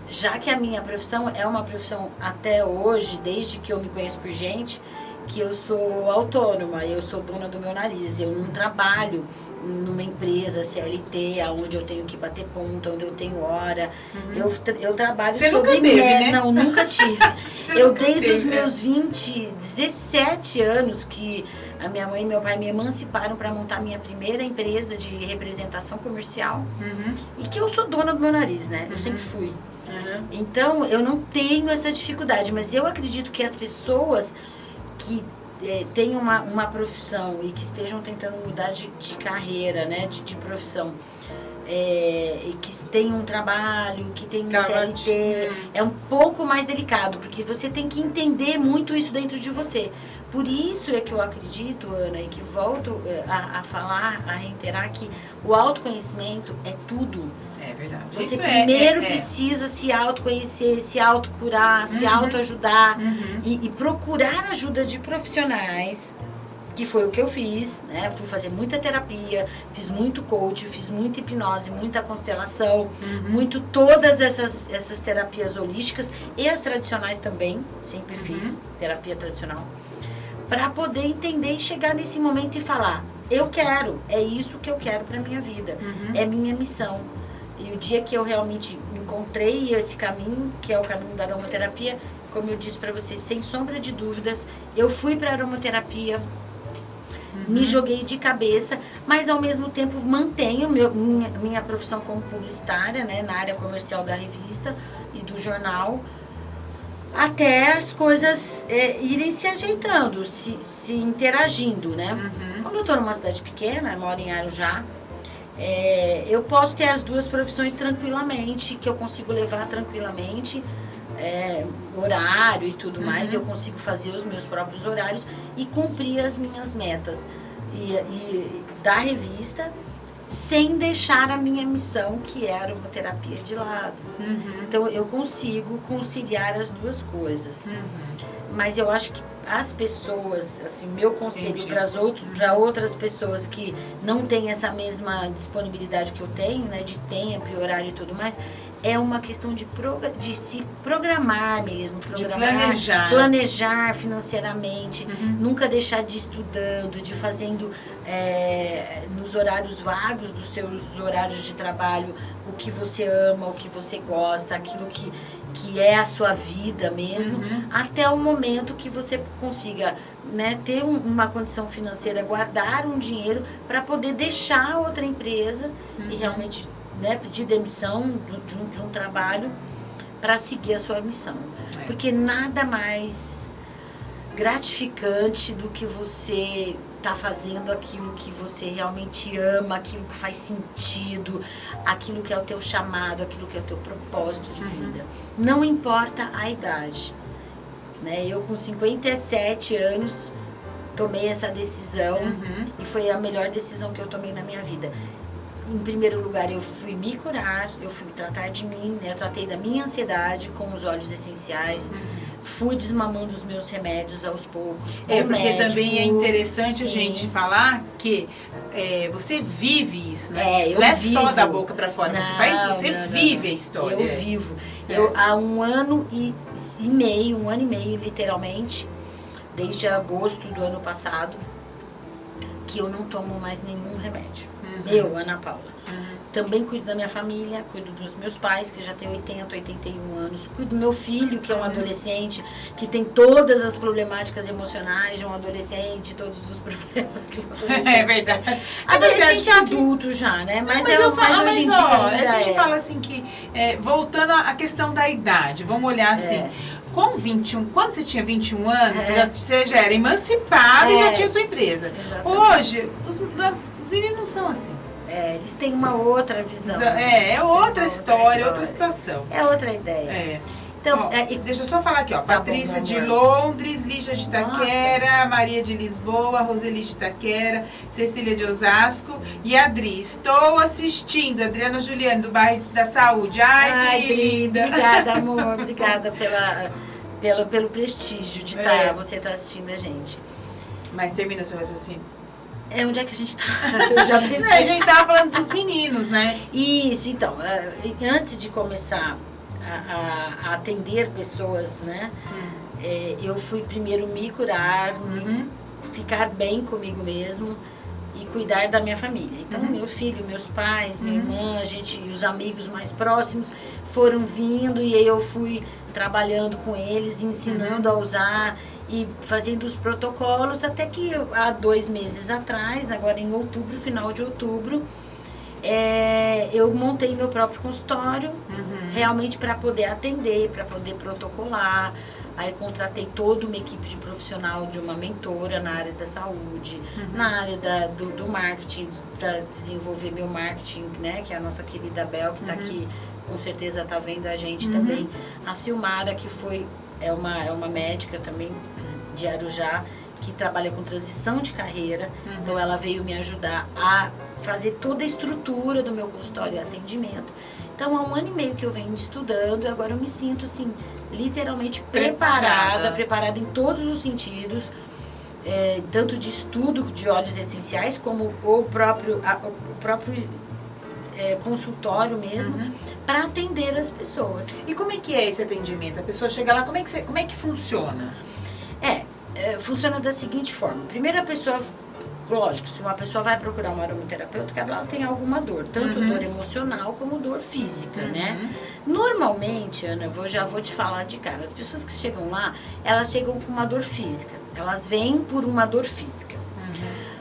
Já que a minha profissão é uma profissão até hoje, desde que eu me conheço por gente, que eu sou autônoma, eu sou dona do meu nariz, eu não trabalho numa empresa CLT, onde eu tenho que bater ponto, onde eu tenho hora. Eu trabalho Você sobre nunca teve, né? Não, nunca tive. Você Eu nunca desde teve, os meus 17 anos que a minha mãe e meu pai me emanciparam para montar minha primeira empresa de representação comercial. E que eu sou dona do meu nariz, né? Eu sempre fui. Então, eu não tenho essa dificuldade, mas eu acredito que as pessoas que têm uma profissão e que estejam tentando mudar de carreira, né, de profissão, e que tem um trabalho, que tem um CLT, é um pouco mais delicado, porque você tem que entender muito isso dentro de você. Por isso é que eu acredito, Ana, e que volto a falar, a reiterar que o autoconhecimento é tudo. É verdade. Você Isso primeiro precisa se autoconhecer, se autocurar, se autoajudar e procurar ajuda de profissionais, que foi o que eu fiz, né? Fui fazer muita terapia, fiz muito coaching, fiz muita hipnose, muita constelação, muito todas essas terapias holísticas e as tradicionais também, sempre fiz terapia tradicional, para poder entender e chegar nesse momento e falar, eu quero, é isso que eu quero para minha vida, é minha missão. E o dia que eu realmente encontrei esse caminho, que é o caminho da aromaterapia, como eu disse para vocês, sem sombra de dúvidas, eu fui para a aromaterapia, me joguei de cabeça, mas ao mesmo tempo mantenho minha profissão como publicitária, né, na área comercial da revista e do jornal, até as coisas irem se ajeitando, se interagindo, né? Como eu estou numa cidade pequena, moro em Arujá, eu posso ter as duas profissões tranquilamente, que eu consigo levar tranquilamente, horário e tudo mais, eu consigo fazer os meus próprios horários e cumprir as minhas metas e da revista, sem deixar a minha missão, que é a aromaterapia, de lado. Então, eu consigo conciliar as duas coisas. Mas eu acho que as pessoas, assim, meu conselho para outras pessoas que não têm essa mesma disponibilidade que eu tenho, né, de tempo e horário e tudo mais, é uma questão de se programar mesmo, planejar financeiramente, nunca deixar de ir estudando, de fazendo nos horários vagos dos seus horários de trabalho o que você ama, o que você gosta, aquilo que é a sua vida mesmo, até o momento que você consiga, né, ter uma condição financeira, guardar um dinheiro para poder deixar outra empresa e realmente, né, pedir demissão de um trabalho para seguir a sua missão. Porque nada mais gratificante do que você tá fazendo aquilo que você realmente ama, aquilo que faz sentido, aquilo que é o teu chamado, aquilo que é o teu propósito de vida. Não importa a idade, né? Eu com 57 anos tomei essa decisão e foi a melhor decisão que eu tomei na minha vida. Em primeiro lugar, eu fui me curar, eu fui me tratar de mim, né? Eu tratei da minha ansiedade com os óleos essenciais, fui desmamando os meus remédios aos poucos. Porque médico, também é interessante a gente falar que você vive isso, né? Eu não é vivo. Só da boca pra fora, você faz isso, você vive a história. Eu vivo. Eu, há um ano e meio, literalmente, desde agosto do ano passado, que eu não tomo mais nenhum remédio. Eu, Ana Paula. Também cuido da minha família, cuido dos meus pais, que já têm 80, 81 anos. Cuido do meu filho, que é um adolescente, que tem todas as problemáticas emocionais de um adolescente, todos os problemas que um adolescente É verdade. Adolescente adulto já, né? Mas hoje em dia a gente fala assim que, voltando à questão da idade, vamos olhar assim... Com 21, quando você tinha 21 anos, você já era emancipado e já tinha sua empresa. Exatamente. Hoje, os meninos não são assim. Eles têm uma outra visão. Outra história, outra situação. É outra ideia. Então, deixa eu só falar aqui, ó. Tá Patrícia de Londres, Lígia de Itaquera, Maria de Lisboa, Roseli de Itaquera, Cecília de Osasco e Adri. Estou assistindo, Adriana Juliane, do bairro da Saúde. Ai, que linda. Obrigada, amor. Obrigada pelo prestígio de você estar assistindo a gente. Mas termina seu raciocínio. Onde é que a gente tá? Eu já perdi. A gente tava falando dos meninos, né? Isso, então. Antes de começar a atender pessoas, né? Eu fui primeiro me curar, ficar bem comigo mesmo e cuidar da minha família. Então, meu filho, meus pais, minha irmã, os amigos mais próximos foram vindo e aí eu fui trabalhando com eles, ensinando a usar e fazendo os protocolos, até que há 2 meses atrás, agora em outubro, final de outubro, eu montei meu próprio consultório, realmente para poder atender, para poder protocolar. Aí contratei toda uma equipe de profissional, de uma mentora na área da saúde, na área do marketing, para desenvolver meu marketing, né? Que é a nossa querida Bel, que está aqui, com certeza está vendo a gente também. A Silmara, que é uma médica também de Arujá, que trabalha com transição de carreira. Então ela veio me ajudar a fazer toda a estrutura do meu consultório e atendimento. Então há 1 ano e meio que eu venho estudando e agora eu me sinto assim, literalmente preparada em todos os sentidos, tanto de estudo de óleos essenciais, como o próprio consultório mesmo, para atender as pessoas. E como é que é esse atendimento? A pessoa chega lá, como é que funciona? Funciona da seguinte forma. Primeiro a pessoa, lógico, se uma pessoa vai procurar um aromaterapeuta, ela tem alguma dor, tanto dor emocional como dor física, né? Normalmente, Ana, já vou te falar de cara, as pessoas que chegam lá, elas chegam com uma dor física, elas vêm por uma dor física.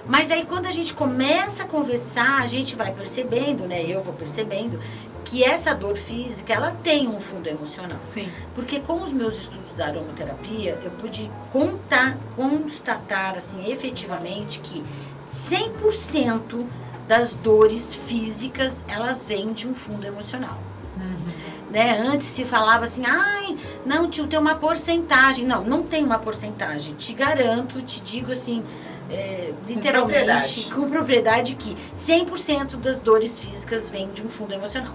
Mas aí quando a gente começa a conversar, a gente vai percebendo, né? Eu vou percebendo que essa dor física, ela tem um fundo emocional. Sim. Porque com os meus estudos da aromaterapia, eu pude constatar, assim, efetivamente, que 100% das dores físicas, elas vêm de um fundo emocional. Né? Antes se falava assim, não, tio, tem uma porcentagem. Não tem uma porcentagem. Te garanto, te digo assim, literalmente, com propriedade, que 100% das dores físicas vêm de um fundo emocional.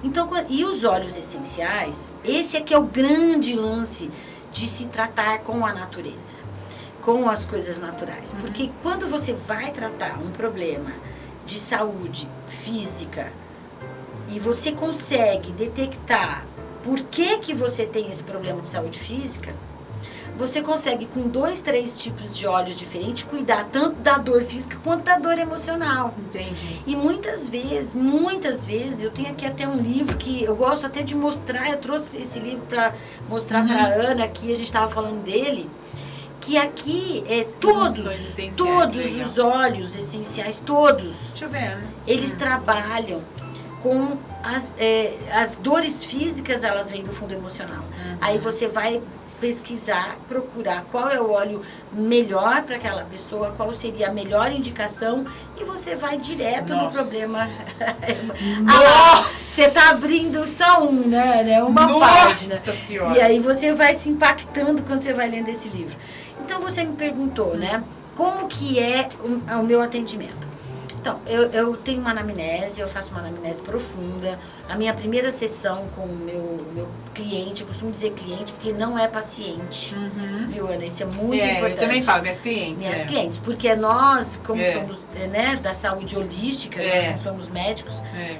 Então, e os óleos essenciais, esse aqui é o grande lance de se tratar com a natureza, com as coisas naturais. Porque quando você vai tratar um problema de saúde física e você consegue detectar por que você tem esse problema de saúde física, você consegue, com 2, 3 tipos de óleos diferentes, cuidar tanto da dor física quanto da dor emocional. Entendi. E muitas vezes, eu tenho aqui até um livro que eu gosto até de mostrar, eu trouxe esse livro para mostrar para a Ana, aqui a gente estava falando dele, que aqui todos os óleos essenciais, todos, deixa eu ver, Ana. Eles trabalham com as dores físicas, elas vêm do fundo emocional. Aí você vai pesquisar, procurar qual é o óleo melhor para aquela pessoa, qual seria a melhor indicação, e você vai direto no problema. Você está abrindo só uma página. Senhora. E aí você vai se impactando quando você vai lendo esse livro. Então você me perguntou, né, como que é o meu atendimento? Então, eu tenho uma anamnese, eu faço uma anamnese profunda. A minha primeira sessão com o meu cliente, eu costumo dizer cliente, porque não é paciente, viu, Ana? Isso é muito importante. Eu também falo, minhas clientes. Minhas clientes, porque nós, como somos da saúde holística, nós não somos médicos,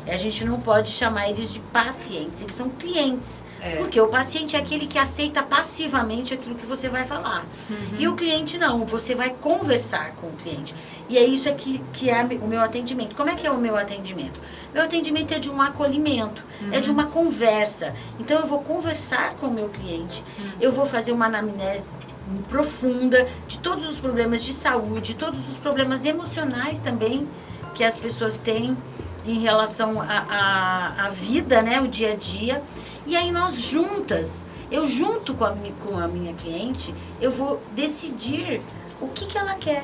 a gente não pode chamar eles de pacientes, eles são clientes. Porque o paciente é aquele que aceita passivamente aquilo que você vai falar. E o cliente não, você vai conversar com o cliente. E é isso aqui que é o meu atendimento. Como é que é o meu atendimento? Meu atendimento é de um acolhimento, é de uma conversa. Então eu vou conversar com o meu cliente, eu vou fazer uma anamnese profunda de todos os problemas de saúde, todos os problemas emocionais também que as pessoas têm em relação à vida, né, o dia a dia. E aí nós juntas, eu junto com a minha cliente, eu vou decidir o que ela quer,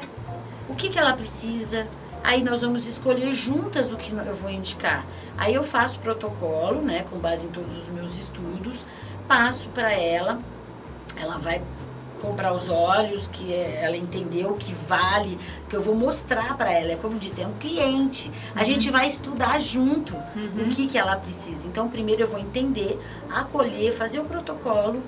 o que ela precisa. Aí nós vamos escolher juntas o que eu vou indicar. Aí eu faço protocolo, né, com base em todos os meus estudos, passo para ela vai comprar os óleos, que ela entendeu que vale, que eu vou mostrar para ela. É como disse, é um cliente. A gente vai estudar junto o que ela precisa. Então, primeiro eu vou entender, acolher, fazer o protocolo,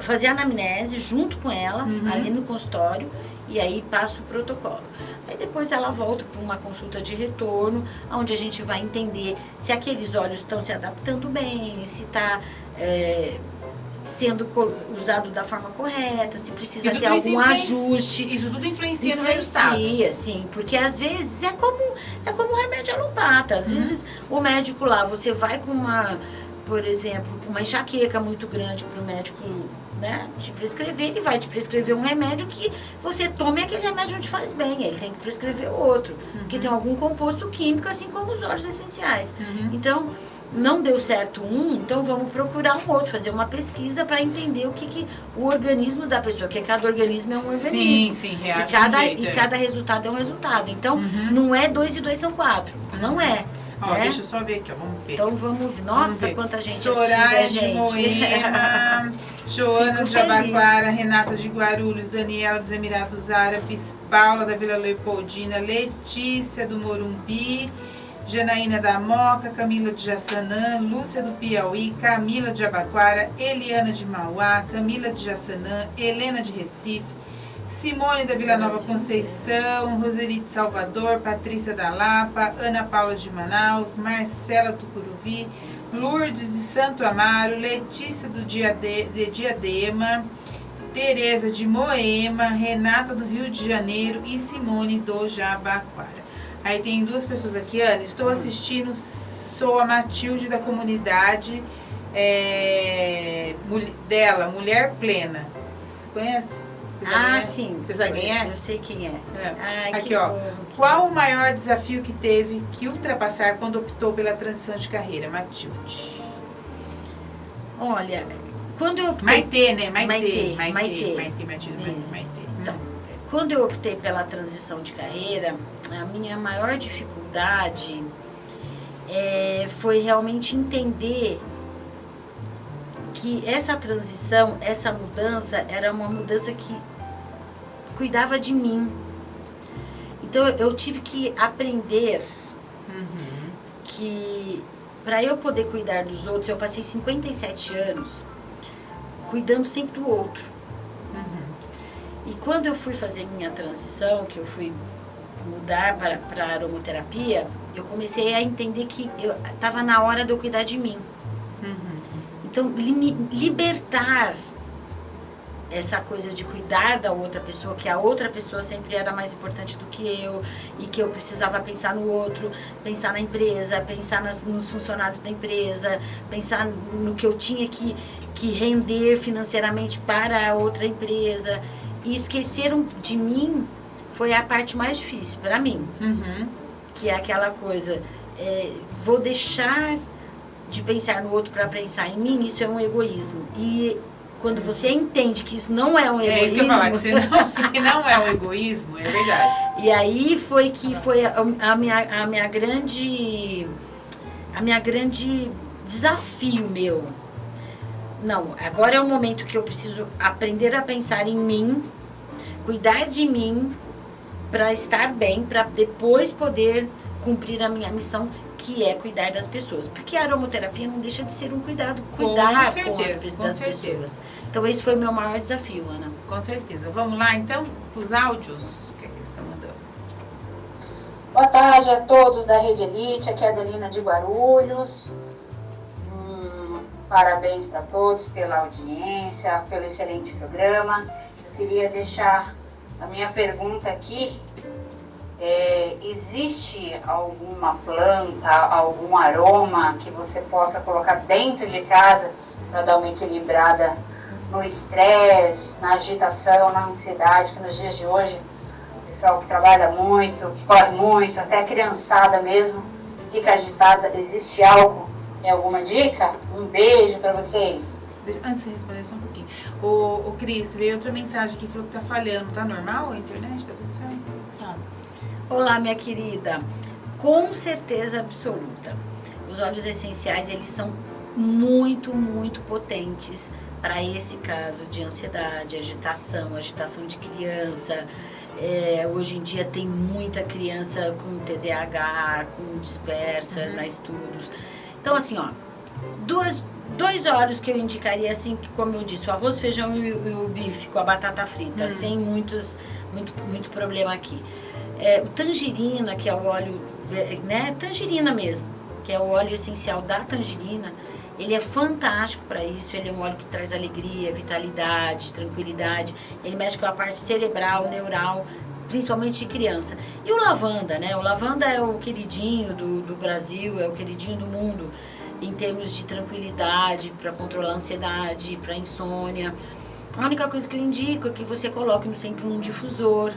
fazer a anamnese junto com ela, ali no consultório, e aí passo o protocolo. Aí depois ela volta para uma consulta de retorno, onde a gente vai entender se aqueles óleos estão se adaptando bem, se está sendo usado da forma correta, se precisa ter algum ajuste. Isso tudo influencia no resultado. Influencia, sim, porque às vezes é como remédio alopata. Às vezes o médico lá, você vai com por exemplo, com uma enxaqueca muito grande para o médico, né, te prescrever, ele vai te prescrever um remédio que você tome, aquele remédio não te faz bem, ele tem que prescrever outro, porque tem algum composto químico, assim como os óleos essenciais. Então, não deu certo então vamos procurar um outro, fazer uma pesquisa para entender o que o organismo da pessoa, porque cada organismo é um organismo. Sim, reage e cada resultado é um resultado. Então, não é 2 e 2 são 4, não é. Ó, né? deixa eu só ver aqui, ó, vamos ver. Então vamos ver. Nossa, quanta gente Soraya assiste, de Moema, Joana de Jabaquara, Renata de Guarulhos, Daniela dos Emirados Árabes, Paula da Vila Leopoldina, Letícia do Morumbi, Janaína da Moca, Camila de Jaçanã, Lúcia do Piauí, Camila de Jabaquara, Eliana de Mauá, Camila de Jaçanã, Helena de Recife, Simone da Vila Nova Conceição, Roseli de Salvador, Patrícia da Lapa, Ana Paula de Manaus, Marcela do Curuvi, Lourdes de Santo Amaro, Letícia de Diadema, Tereza de Moema, Renata do Rio de Janeiro e Simone do Jabaquara. Aí tem duas pessoas aqui, Ana, estou assistindo, sou a Matilde da comunidade dela, Mulher Plena. Você conhece? Sim. Você sabe quem é? Eu sei quem é. Ai, aqui, ó. Qual o maior desafio que teve que ultrapassar quando optou pela transição de carreira, Matilde? Olha, quando eu optei... Maitê, né? Maitê, Matilde, Maitê. Então, quando eu optei pela transição de carreira, a minha maior dificuldade foi realmente entender que essa transição, essa mudança, era uma mudança que cuidava de mim. Então, eu tive que aprender que, para eu poder cuidar dos outros, eu passei 57 anos cuidando sempre do outro. E quando eu fui fazer minha transição, que eu fui mudar para a aromaterapia, eu comecei a entender que estava na hora de eu cuidar de mim. Então, libertar essa coisa de cuidar da outra pessoa, que a outra pessoa sempre era mais importante do que eu, e que eu precisava pensar no outro, pensar na empresa, pensar nos funcionários da empresa, pensar no que eu tinha que render financeiramente para a outra empresa. E esqueceram de mim foi a parte mais difícil para mim. Que é aquela coisa, vou deixar de pensar no outro para pensar em mim, isso é um egoísmo. E quando você entende que isso não é um egoísmo... isso que eu ia falar, que não é um egoísmo, é verdade. E aí foi a minha grande desafio meu. Não, agora é o momento que eu preciso aprender a pensar em mim, cuidar de mim, para estar bem, para depois poder cumprir a minha missão, que é cuidar das pessoas. Porque a aromaterapia não deixa de ser um cuidar com as pessoas. Então, esse foi o meu maior desafio, Ana. Com certeza. Vamos lá, então, para os áudios. O que é que eles estão mandando? Boa tarde a todos da Rede Elite. Aqui é a Adelina de Guarulhos. Parabéns para todos pela audiência, pelo excelente programa. Eu queria deixar a minha pergunta aqui. Existe alguma planta, algum aroma que você possa colocar dentro de casa para dar uma equilibrada no estresse, na agitação, na ansiedade, que nos dias de hoje, o pessoal que trabalha muito, que corre muito, até a criançada mesmo, fica agitada. Existe algo? Tem alguma dica? Um beijo para vocês. Antes de responder só um pouquinho. O Cris, veio outra mensagem aqui, falou que tá falhando. Tá normal a internet? Tá tudo certo? Fala. Olá, minha querida. Com certeza absoluta. Os óleos essenciais, eles são muito, muito potentes para esse caso de ansiedade, agitação de criança. Hoje em dia tem muita criança com TDAH, com dispersa, nas estudos. Então, assim, ó, dois óleos que eu indicaria, assim, como eu disse, o arroz, feijão e o bife com a batata frita, sem muito problema aqui. O tangerina, que é o óleo, né, tangerina mesmo, que é o óleo essencial da tangerina, Ele é fantástico para isso, ele é um óleo que traz alegria, vitalidade, tranquilidade. Ele mexe com a parte cerebral, neural, principalmente de criança. E o lavanda, né? O lavanda é o queridinho do Brasil, é o queridinho do mundo, em termos de tranquilidade, para controlar a ansiedade, para insônia. A única coisa que eu indico é que você coloque sempre um difusor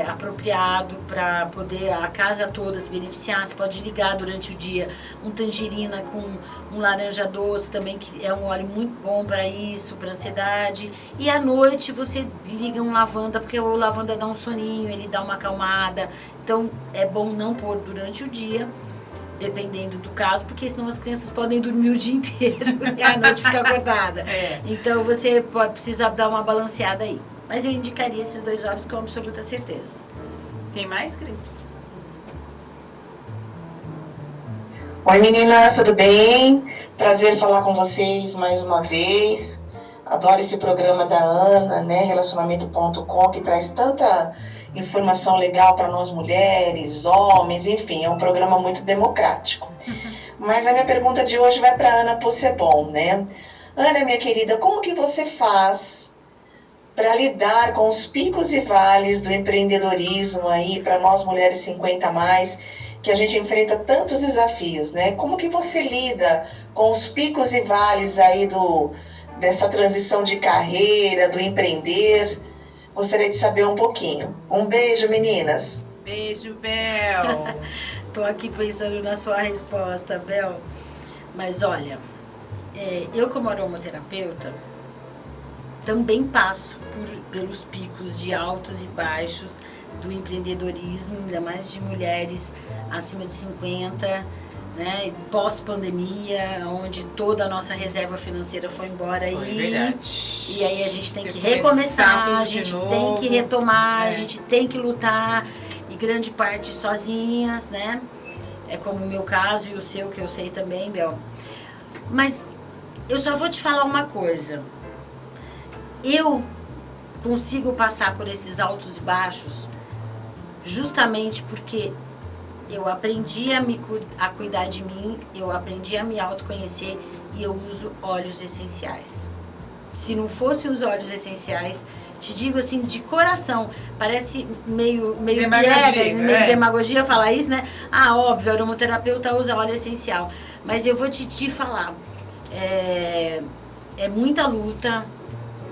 apropriado para poder a casa toda se beneficiar. Você pode ligar durante o dia um tangerina com um laranja doce também, que é um óleo muito bom para isso, para ansiedade. E à noite você liga um lavanda, porque o lavanda dá um soninho, ele dá uma acalmada. Então é bom não pôr durante o dia, dependendo do caso, porque senão as crianças podem dormir o dia inteiro e à noite ficar acordada. Então você precisa dar uma balanceada aí. Mas eu indicaria esses 2 óleos com absoluta certeza. Tem mais, Cris? Oi meninas, tudo bem? Prazer falar com vocês mais uma vez. Adoro esse programa da Ana, né? Relacionamento.com, que traz tanta informação legal para nós mulheres, homens, enfim, é um programa muito democrático. Mas a minha pergunta de hoje vai para Ana Possebon, né? Ana, minha querida, como que você faz para lidar com os picos e vales do empreendedorismo aí para nós mulheres 50 a mais, que a gente enfrenta tantos desafios, né? Como que você lida com os picos e vales aí dessa transição de carreira, do empreender? Gostaria de saber um pouquinho. Um beijo, meninas. Beijo, Bel. Tô aqui pensando na sua resposta, Bel. Mas olha, eu como aromaterapeuta também passo pelos picos de altos e baixos do empreendedorismo, ainda mais de mulheres acima de 50, né, pós-pandemia, onde toda a nossa reserva financeira foi embora. E aí a gente tem que recomeçar, a gente tem que retomar, a gente tem que lutar, e grande parte sozinhas, né? É como o meu caso e o seu, que eu sei também, Bel. Mas eu só vou te falar uma coisa. Eu consigo passar por esses altos e baixos justamente porque eu aprendi a cuidar de mim, eu aprendi a me autoconhecer e eu uso óleos essenciais. Se não fossem os óleos essenciais, te digo assim, de coração, parece meio demagogia falar isso, né? Ah, óbvio, a aromaterapeuta usa óleo essencial. Mas eu vou te falar, é muita luta,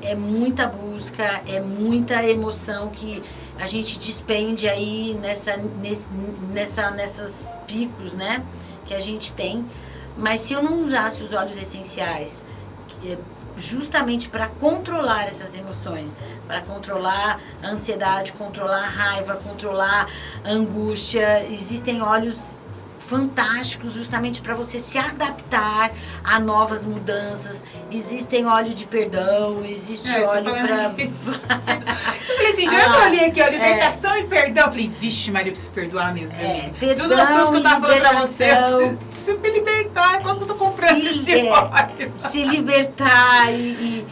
é muita busca, é muita emoção que a gente despende aí nessas picos, né, que a gente tem. Mas se eu não usasse os óleos essenciais, justamente para controlar essas emoções, para controlar a ansiedade, controlar a raiva, controlar a angústia, existem óleos fantásticos justamente para você se adaptar a novas mudanças. Existem óleo de perdão, existe óleo para... Eu falei assim, já eu olhei aqui, ó, libertação e perdão. Eu falei, vixe, Maria, eu preciso perdoar mesmo. Perdão, tudo assunto que eu tava falando pra você, eu preciso me libertar, quase que eu tô comprando esse óleo. Se libertar e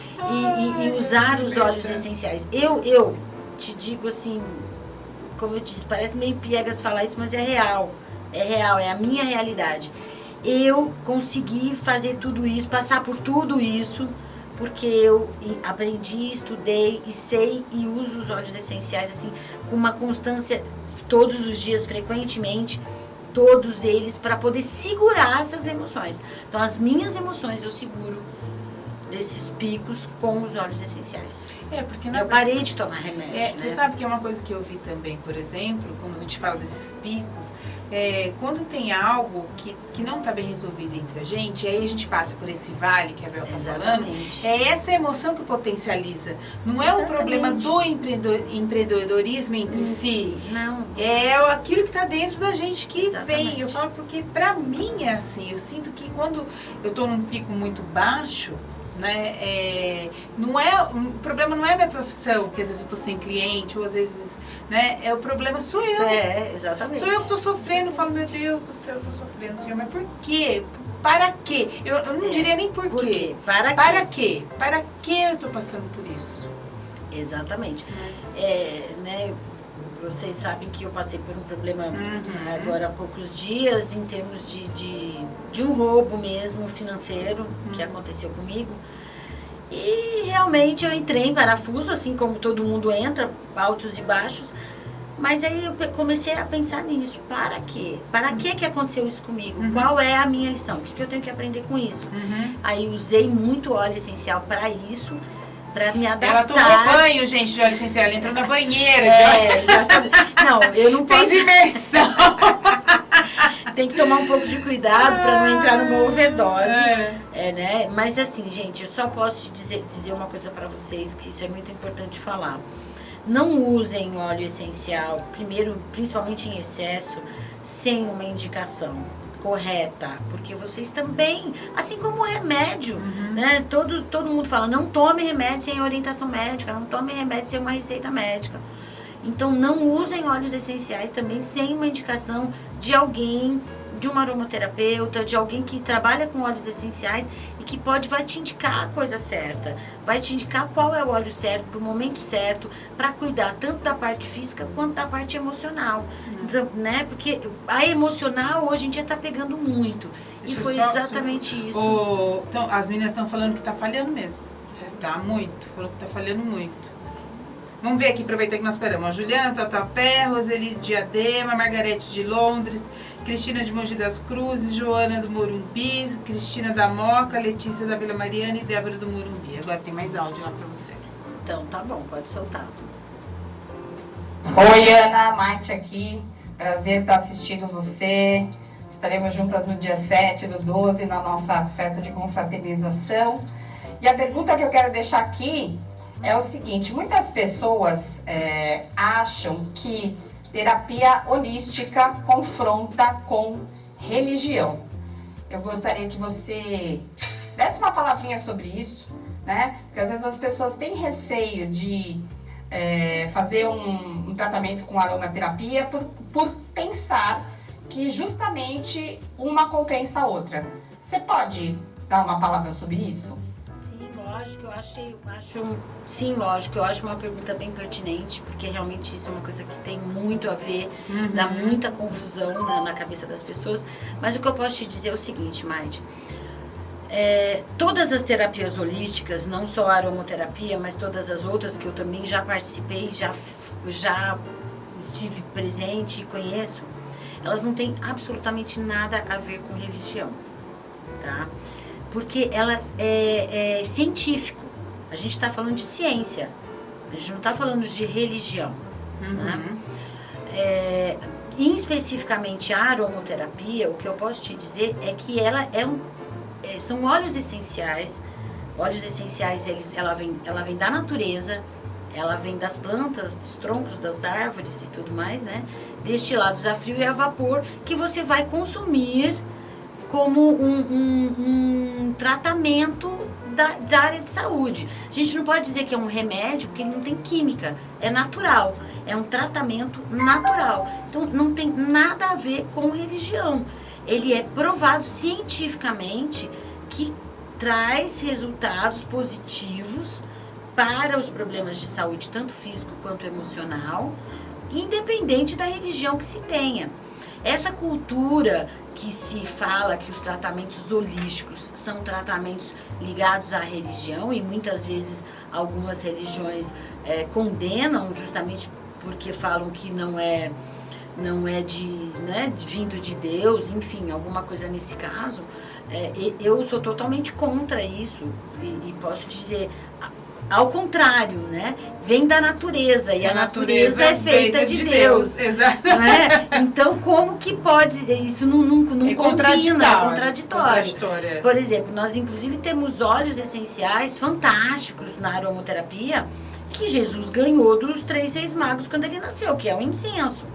usar os óleos essenciais. Eu te digo assim, como eu disse, parece meio piegas falar isso, mas é real. É real, é a minha realidade. Eu consegui fazer tudo isso, passar por tudo isso, porque eu aprendi, estudei e sei e uso os óleos essenciais assim, com uma constância todos os dias, frequentemente, todos eles, para poder segurar essas emoções. Então, as minhas emoções eu seguro desses picos com os óleos essenciais. Porque eu parei de tomar remédio. Né? Você sabe que é uma coisa que eu vi também, por exemplo, quando a gente fala desses picos, quando tem algo que não está bem resolvido entre a gente, aí a gente passa por esse vale que a Bel está falando, é essa emoção que potencializa. Não é o problema do empreendedorismo entre si. Não. É aquilo que está dentro da gente que vem. Eu falo porque, para mim, é assim. Eu sinto que quando eu estou num pico muito baixo, né, o problema não é a minha profissão, que às vezes eu tô sem cliente, ou às vezes, né, o problema sou eu. Exatamente. Sou eu que tô sofrendo, eu falo, meu Deus do céu, eu tô sofrendo, Senhor, mas por quê? Para quê? Eu não diria nem por quê. Para quê? Para que eu tô passando por isso? Exatamente. Né, Vocês sabem que eu passei por um problema agora há poucos dias, em termos de um roubo mesmo financeiro que aconteceu comigo. E realmente eu entrei em parafuso, assim como todo mundo entra, altos e baixos. Mas aí eu comecei a pensar nisso. Para quê? Para que aconteceu isso comigo? Qual é a minha lição? O que eu tenho que aprender com isso? Aí usei muito óleo essencial para isso, para me adaptar. Ela tomou banho, gente, de óleo essencial. Ela entrou na banheira. Exatamente. Não, eu não posso... Fez imersão. Tem que tomar um pouco de cuidado para não entrar numa overdose. Né? Mas assim, gente, eu só posso dizer uma coisa para vocês, que isso é muito importante falar. Não usem óleo essencial, primeiro, principalmente em excesso, sem uma indicação correta, porque vocês também, assim como o remédio, né? Todo mundo fala, não tome remédio sem orientação médica, não tome remédio sem uma receita médica. Então, não usem óleos essenciais também sem uma indicação de alguém, de um aromaterapeuta, de alguém que trabalha com óleos essenciais e que vai te indicar a coisa certa, vai te indicar qual é o óleo certo, para o momento certo, para cuidar tanto da parte física quanto da parte emocional. Então, né? Porque a emocional hoje em dia está pegando muito. E foi exatamente isso. Então, as meninas estão falando que está falhando mesmo. Tá muito, falou que está falhando muito. Vamos ver aqui, aproveitar que nós esperamos. A Juliana Tatuapé, Roseli de Diadema, Margarete de Londres, Cristina de Mogi das Cruzes, Joana do Morumbi, Cristina da Moca, Letícia da Vila Mariana e Débora do Morumbi. Agora tem mais áudio lá para você. Então, tá bom, pode soltar. Oi, Ana, Mate aqui. Prazer estar assistindo você. Estaremos juntas no dia 7/12, na nossa festa de confraternização. E a pergunta que eu quero deixar aqui é o seguinte: muitas pessoas acham que terapia holística confronta com religião. Eu gostaria que você desse uma palavrinha sobre isso, né? Porque às vezes as pessoas têm receio de fazer um tratamento com aromaterapia por pensar que justamente uma compensa a outra. Você pode dar uma palavra sobre isso? Lógico, eu acho uma pergunta bem pertinente, porque realmente isso é uma coisa que tem muito a ver, dá muita confusão na cabeça das pessoas. Mas o que eu posso te dizer é o seguinte, Maide, todas as terapias holísticas, não só a aromaterapia, mas todas as outras que eu também já participei, já estive presente e conheço, elas não têm absolutamente nada a ver com religião, tá? Porque elas é científico. A gente está falando de ciência. A gente não está falando de religião. Né? Especificamente a aromaterapia, o que eu posso te dizer é que ela são óleos essenciais. Óleos essenciais, ela vem da natureza, ela vem das plantas, dos troncos, das árvores e tudo mais, né? Destilados a frio e a vapor, que você vai consumir como um tratamento da área de saúde. A gente não pode dizer que é um remédio, porque ele não tem química, é natural, é um tratamento natural. Então, não tem nada a ver com religião. Ele é provado cientificamente que traz resultados positivos para os problemas de saúde, tanto físico quanto emocional, independente da religião que se tenha. Essa cultura que se fala que os tratamentos holísticos são tratamentos ligados à religião, e muitas vezes algumas religiões condenam justamente porque falam que não é vindo de Deus, enfim, alguma coisa nesse caso. Eu sou totalmente contra isso e posso dizer, ao contrário, né? Vem da natureza e a natureza é feita de Deus. Exato. Né? Então, como que pode... Isso não combina, é contraditório. Por exemplo, nós inclusive temos óleos essenciais fantásticos na aromaterapia que Jesus ganhou dos 3 reis magos quando ele nasceu, que é o incenso.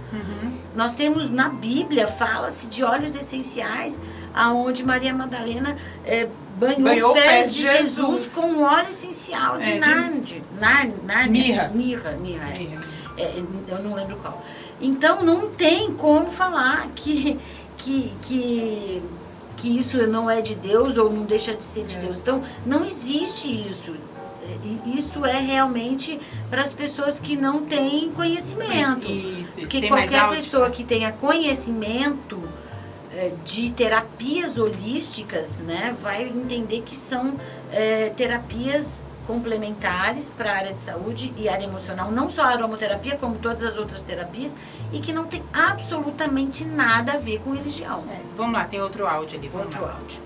Nós temos na Bíblia, fala-se de óleos essenciais, aonde Maria Madalena banhou os pés de Jesus com óleo essencial de mirra. Eu não lembro qual. Então, não tem como falar que que isso não é de Deus ou não deixa de ser de Deus. Então, não existe isso. Isso é realmente para as pessoas que não têm conhecimento. Isso. Porque Tem qualquer pessoa que tenha conhecimento de terapias holísticas, né, vai entender que são terapias complementares para a área de saúde e área emocional, não só a aromaterapia, como todas as outras terapias, e que não tem absolutamente nada a ver com religião. Vamos lá, tem outro áudio ali. Outro áudio.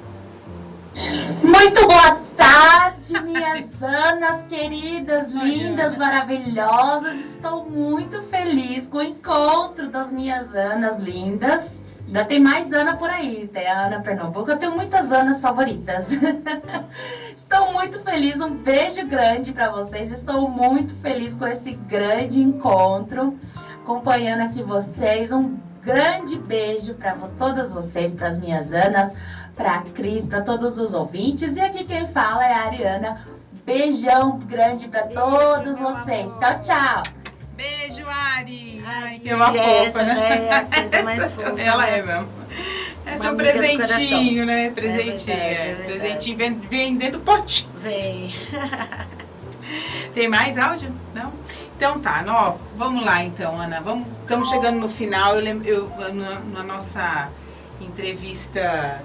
Muito boa tarde, minhas Anas queridas, lindas, maravilhosas. Estou muito feliz com o encontro das minhas Anas lindas. Ainda tem mais Ana por aí, tem a Ana Pernambuco. Eu tenho muitas Anas favoritas. Estou muito feliz, um beijo grande para vocês. Estou muito feliz com esse grande encontro, acompanhando aqui vocês. Um grande beijo para todas vocês, para as minhas Anas, para a Cris, para todos os ouvintes. E aqui quem fala é a Ariana. Beijão grande para todos vocês. Tchau, tchau. Beijo, Ari. Ai, que é uma fofa, né? É a coisa mais fofa. Ela né? é mesmo. Esse é um amiga do presentinho, coração. né? Presentinho. É verdade. Presentinho vem dentro do potinho. Vem. Tem mais áudio? Não? Então tá, vamos lá então, Ana. Estamos chegando no final. Na nossa entrevista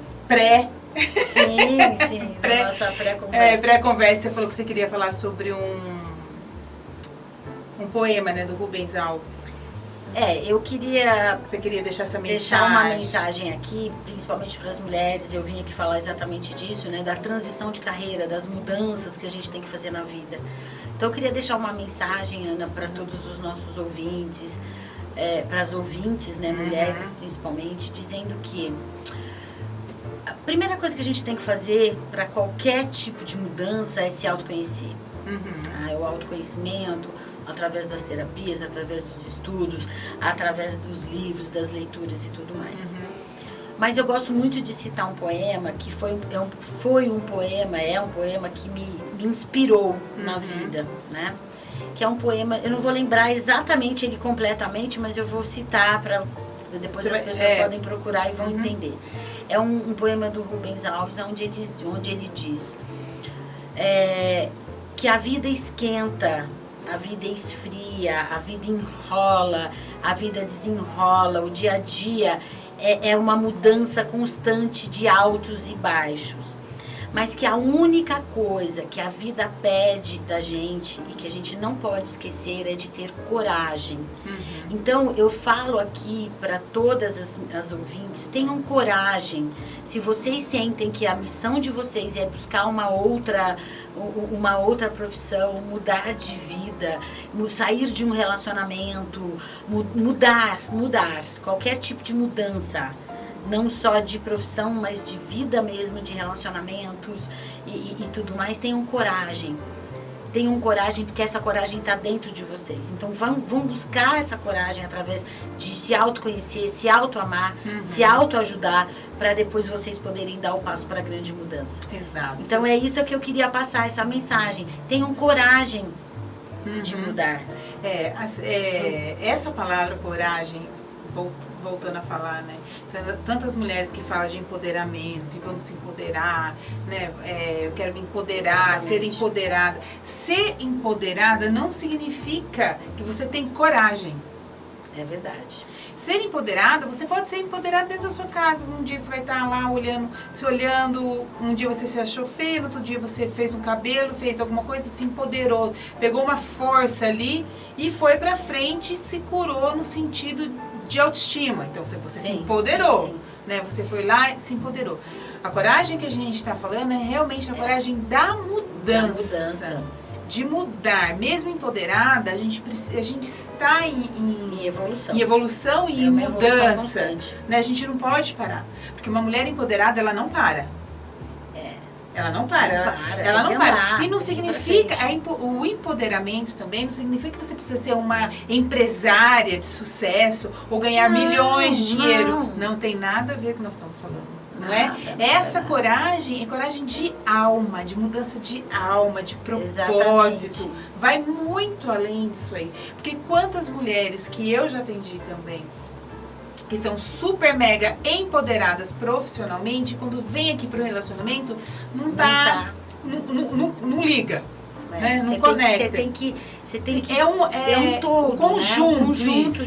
Sim, na nossa pré-conversa. Pré-conversa, você falou que você queria falar sobre um poema, né, do Rubens Alves. Eu queria Você queria deixar essa mensagem. deixar uma mensagem aqui, principalmente para as mulheres. Eu vim aqui falar exatamente disso, né, da transição de carreira, das mudanças que a gente tem que fazer na vida. Então eu queria deixar uma mensagem, Ana, para todos os nossos ouvintes, para as ouvintes, né, mulheres principalmente, dizendo que a primeira coisa que a gente tem que fazer para qualquer tipo de mudança é se autoconhecer. É o autoconhecimento, através das terapias, através dos estudos, através dos livros, das leituras e tudo mais. Mas eu gosto muito de citar um poema que é um poema que me inspirou na vida, né? Que é um poema, eu não vou lembrar exatamente ele completamente, mas eu vou citar para depois as pessoas podem procurar e vão entender. É um poema do Rubens Alves, onde ele diz que a vida esquenta, a vida esfria, a vida enrola, a vida desenrola, o dia a dia é uma mudança constante de altos e baixos. Mas que a única coisa que a vida pede da gente e que a gente não pode esquecer é de ter coragem. Então, eu falo aqui para todas as ouvintes, tenham coragem. Se vocês sentem que a missão de vocês é buscar uma outra profissão, mudar de vida, sair de um relacionamento, mudar, qualquer tipo de mudança. Não só de profissão, mas de vida mesmo, de relacionamentos e tudo mais. Tenham coragem, porque essa coragem está dentro de vocês. Então vão buscar essa coragem através de se autoconhecer, se autoamar, se autoajudar, para depois vocês poderem dar o passo para a grande mudança. Exato. Então é isso que eu queria passar, essa mensagem. Tenham coragem de mudar. Essa palavra coragem, voltando a falar, né? Tantas mulheres que falam de empoderamento e vamos se empoderar, né? Eu quero me empoderar, ser empoderada. Ser empoderada não significa que você tem coragem. É verdade. Ser empoderada, você pode ser empoderada dentro da sua casa. Um dia você vai estar lá se olhando, um dia você se achou feio, no outro dia você fez um cabelo, fez alguma coisa, se empoderou, pegou uma força ali e foi pra frente, se curou no sentido de autoestima. Então você se empoderou, né? Você foi lá e se empoderou. A coragem que a gente está falando é realmente a coragem da mudança. De mudar. Mesmo empoderada, a gente está em evolução e em mudança. Né? A gente não pode parar. Porque uma mulher empoderada, ela não para. Ela não para. Ela não para. E não significa, o empoderamento também não significa que você precisa ser uma empresária de sucesso ou ganhar milhões de dinheiro. Não tem nada a ver com o que nós estamos falando. Não é? Essa coragem é coragem de alma, de mudança de alma, de propósito. Exatamente. Vai muito além disso aí. Porque quantas mulheres que eu já atendi também, que são super mega empoderadas profissionalmente, quando vem aqui pro relacionamento, não liga, né? Não conecta. Você tem que é um todo, um conjunto, né? Um conjunto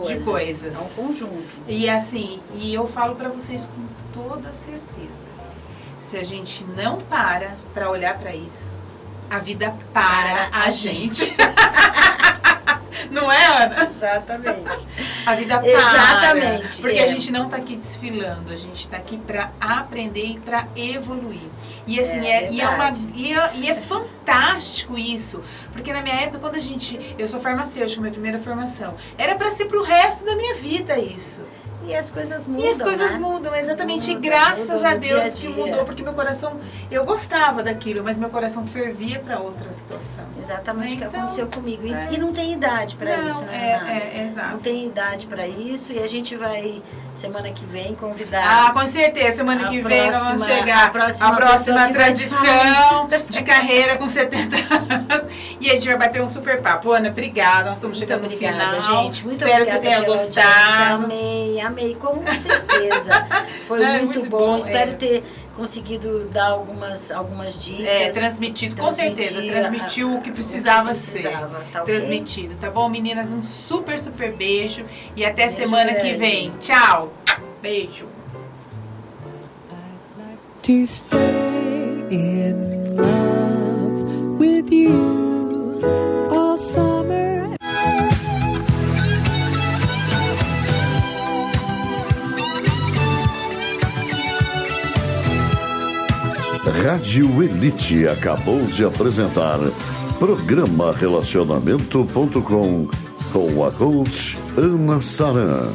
de coisas. É um conjunto. E assim, eu falo pra vocês com toda certeza, se a gente não para olhar pra isso, a vida para a gente. Não é, Ana? Exatamente. A vida para. Exatamente. Porque a gente não está aqui desfilando, a gente está aqui para aprender e para evoluir. E assim, é fantástico isso. Porque na minha época, quando eu sou farmacêutica, minha primeira formação, era para ser pro resto da minha vida isso. E as coisas mudam. E as coisas mudam, exatamente. E graças a Deus que mudou, porque meu coração, eu gostava daquilo, mas meu coração fervia para outra situação. Exatamente o que Então, aconteceu comigo. E não tem idade para isso, né? Exato. Não tem idade para isso e a gente vai, semana que vem, convidar. Ah, com certeza. Semana que vem nós vamos chegar a próxima tradição de carreira com 70 anos. E a gente vai bater um super papo. Ana, obrigada. Nós estamos chegando no final. Gente. Muito Espero que você tenha gostado. Amei, com certeza. Foi muito bom. Espero ter conseguido dar algumas dicas. Transmitido, com certeza. Transmitiu o que precisava ser. Tá transmitido, tá bom? Meninas, um super, super beijo. E até beijo semana grande. que vem. Tchau. Beijo. To stay in love with you all summer. Rádio Elite acabou de apresentar programa Relacionamento.com com a coach Ana Saran.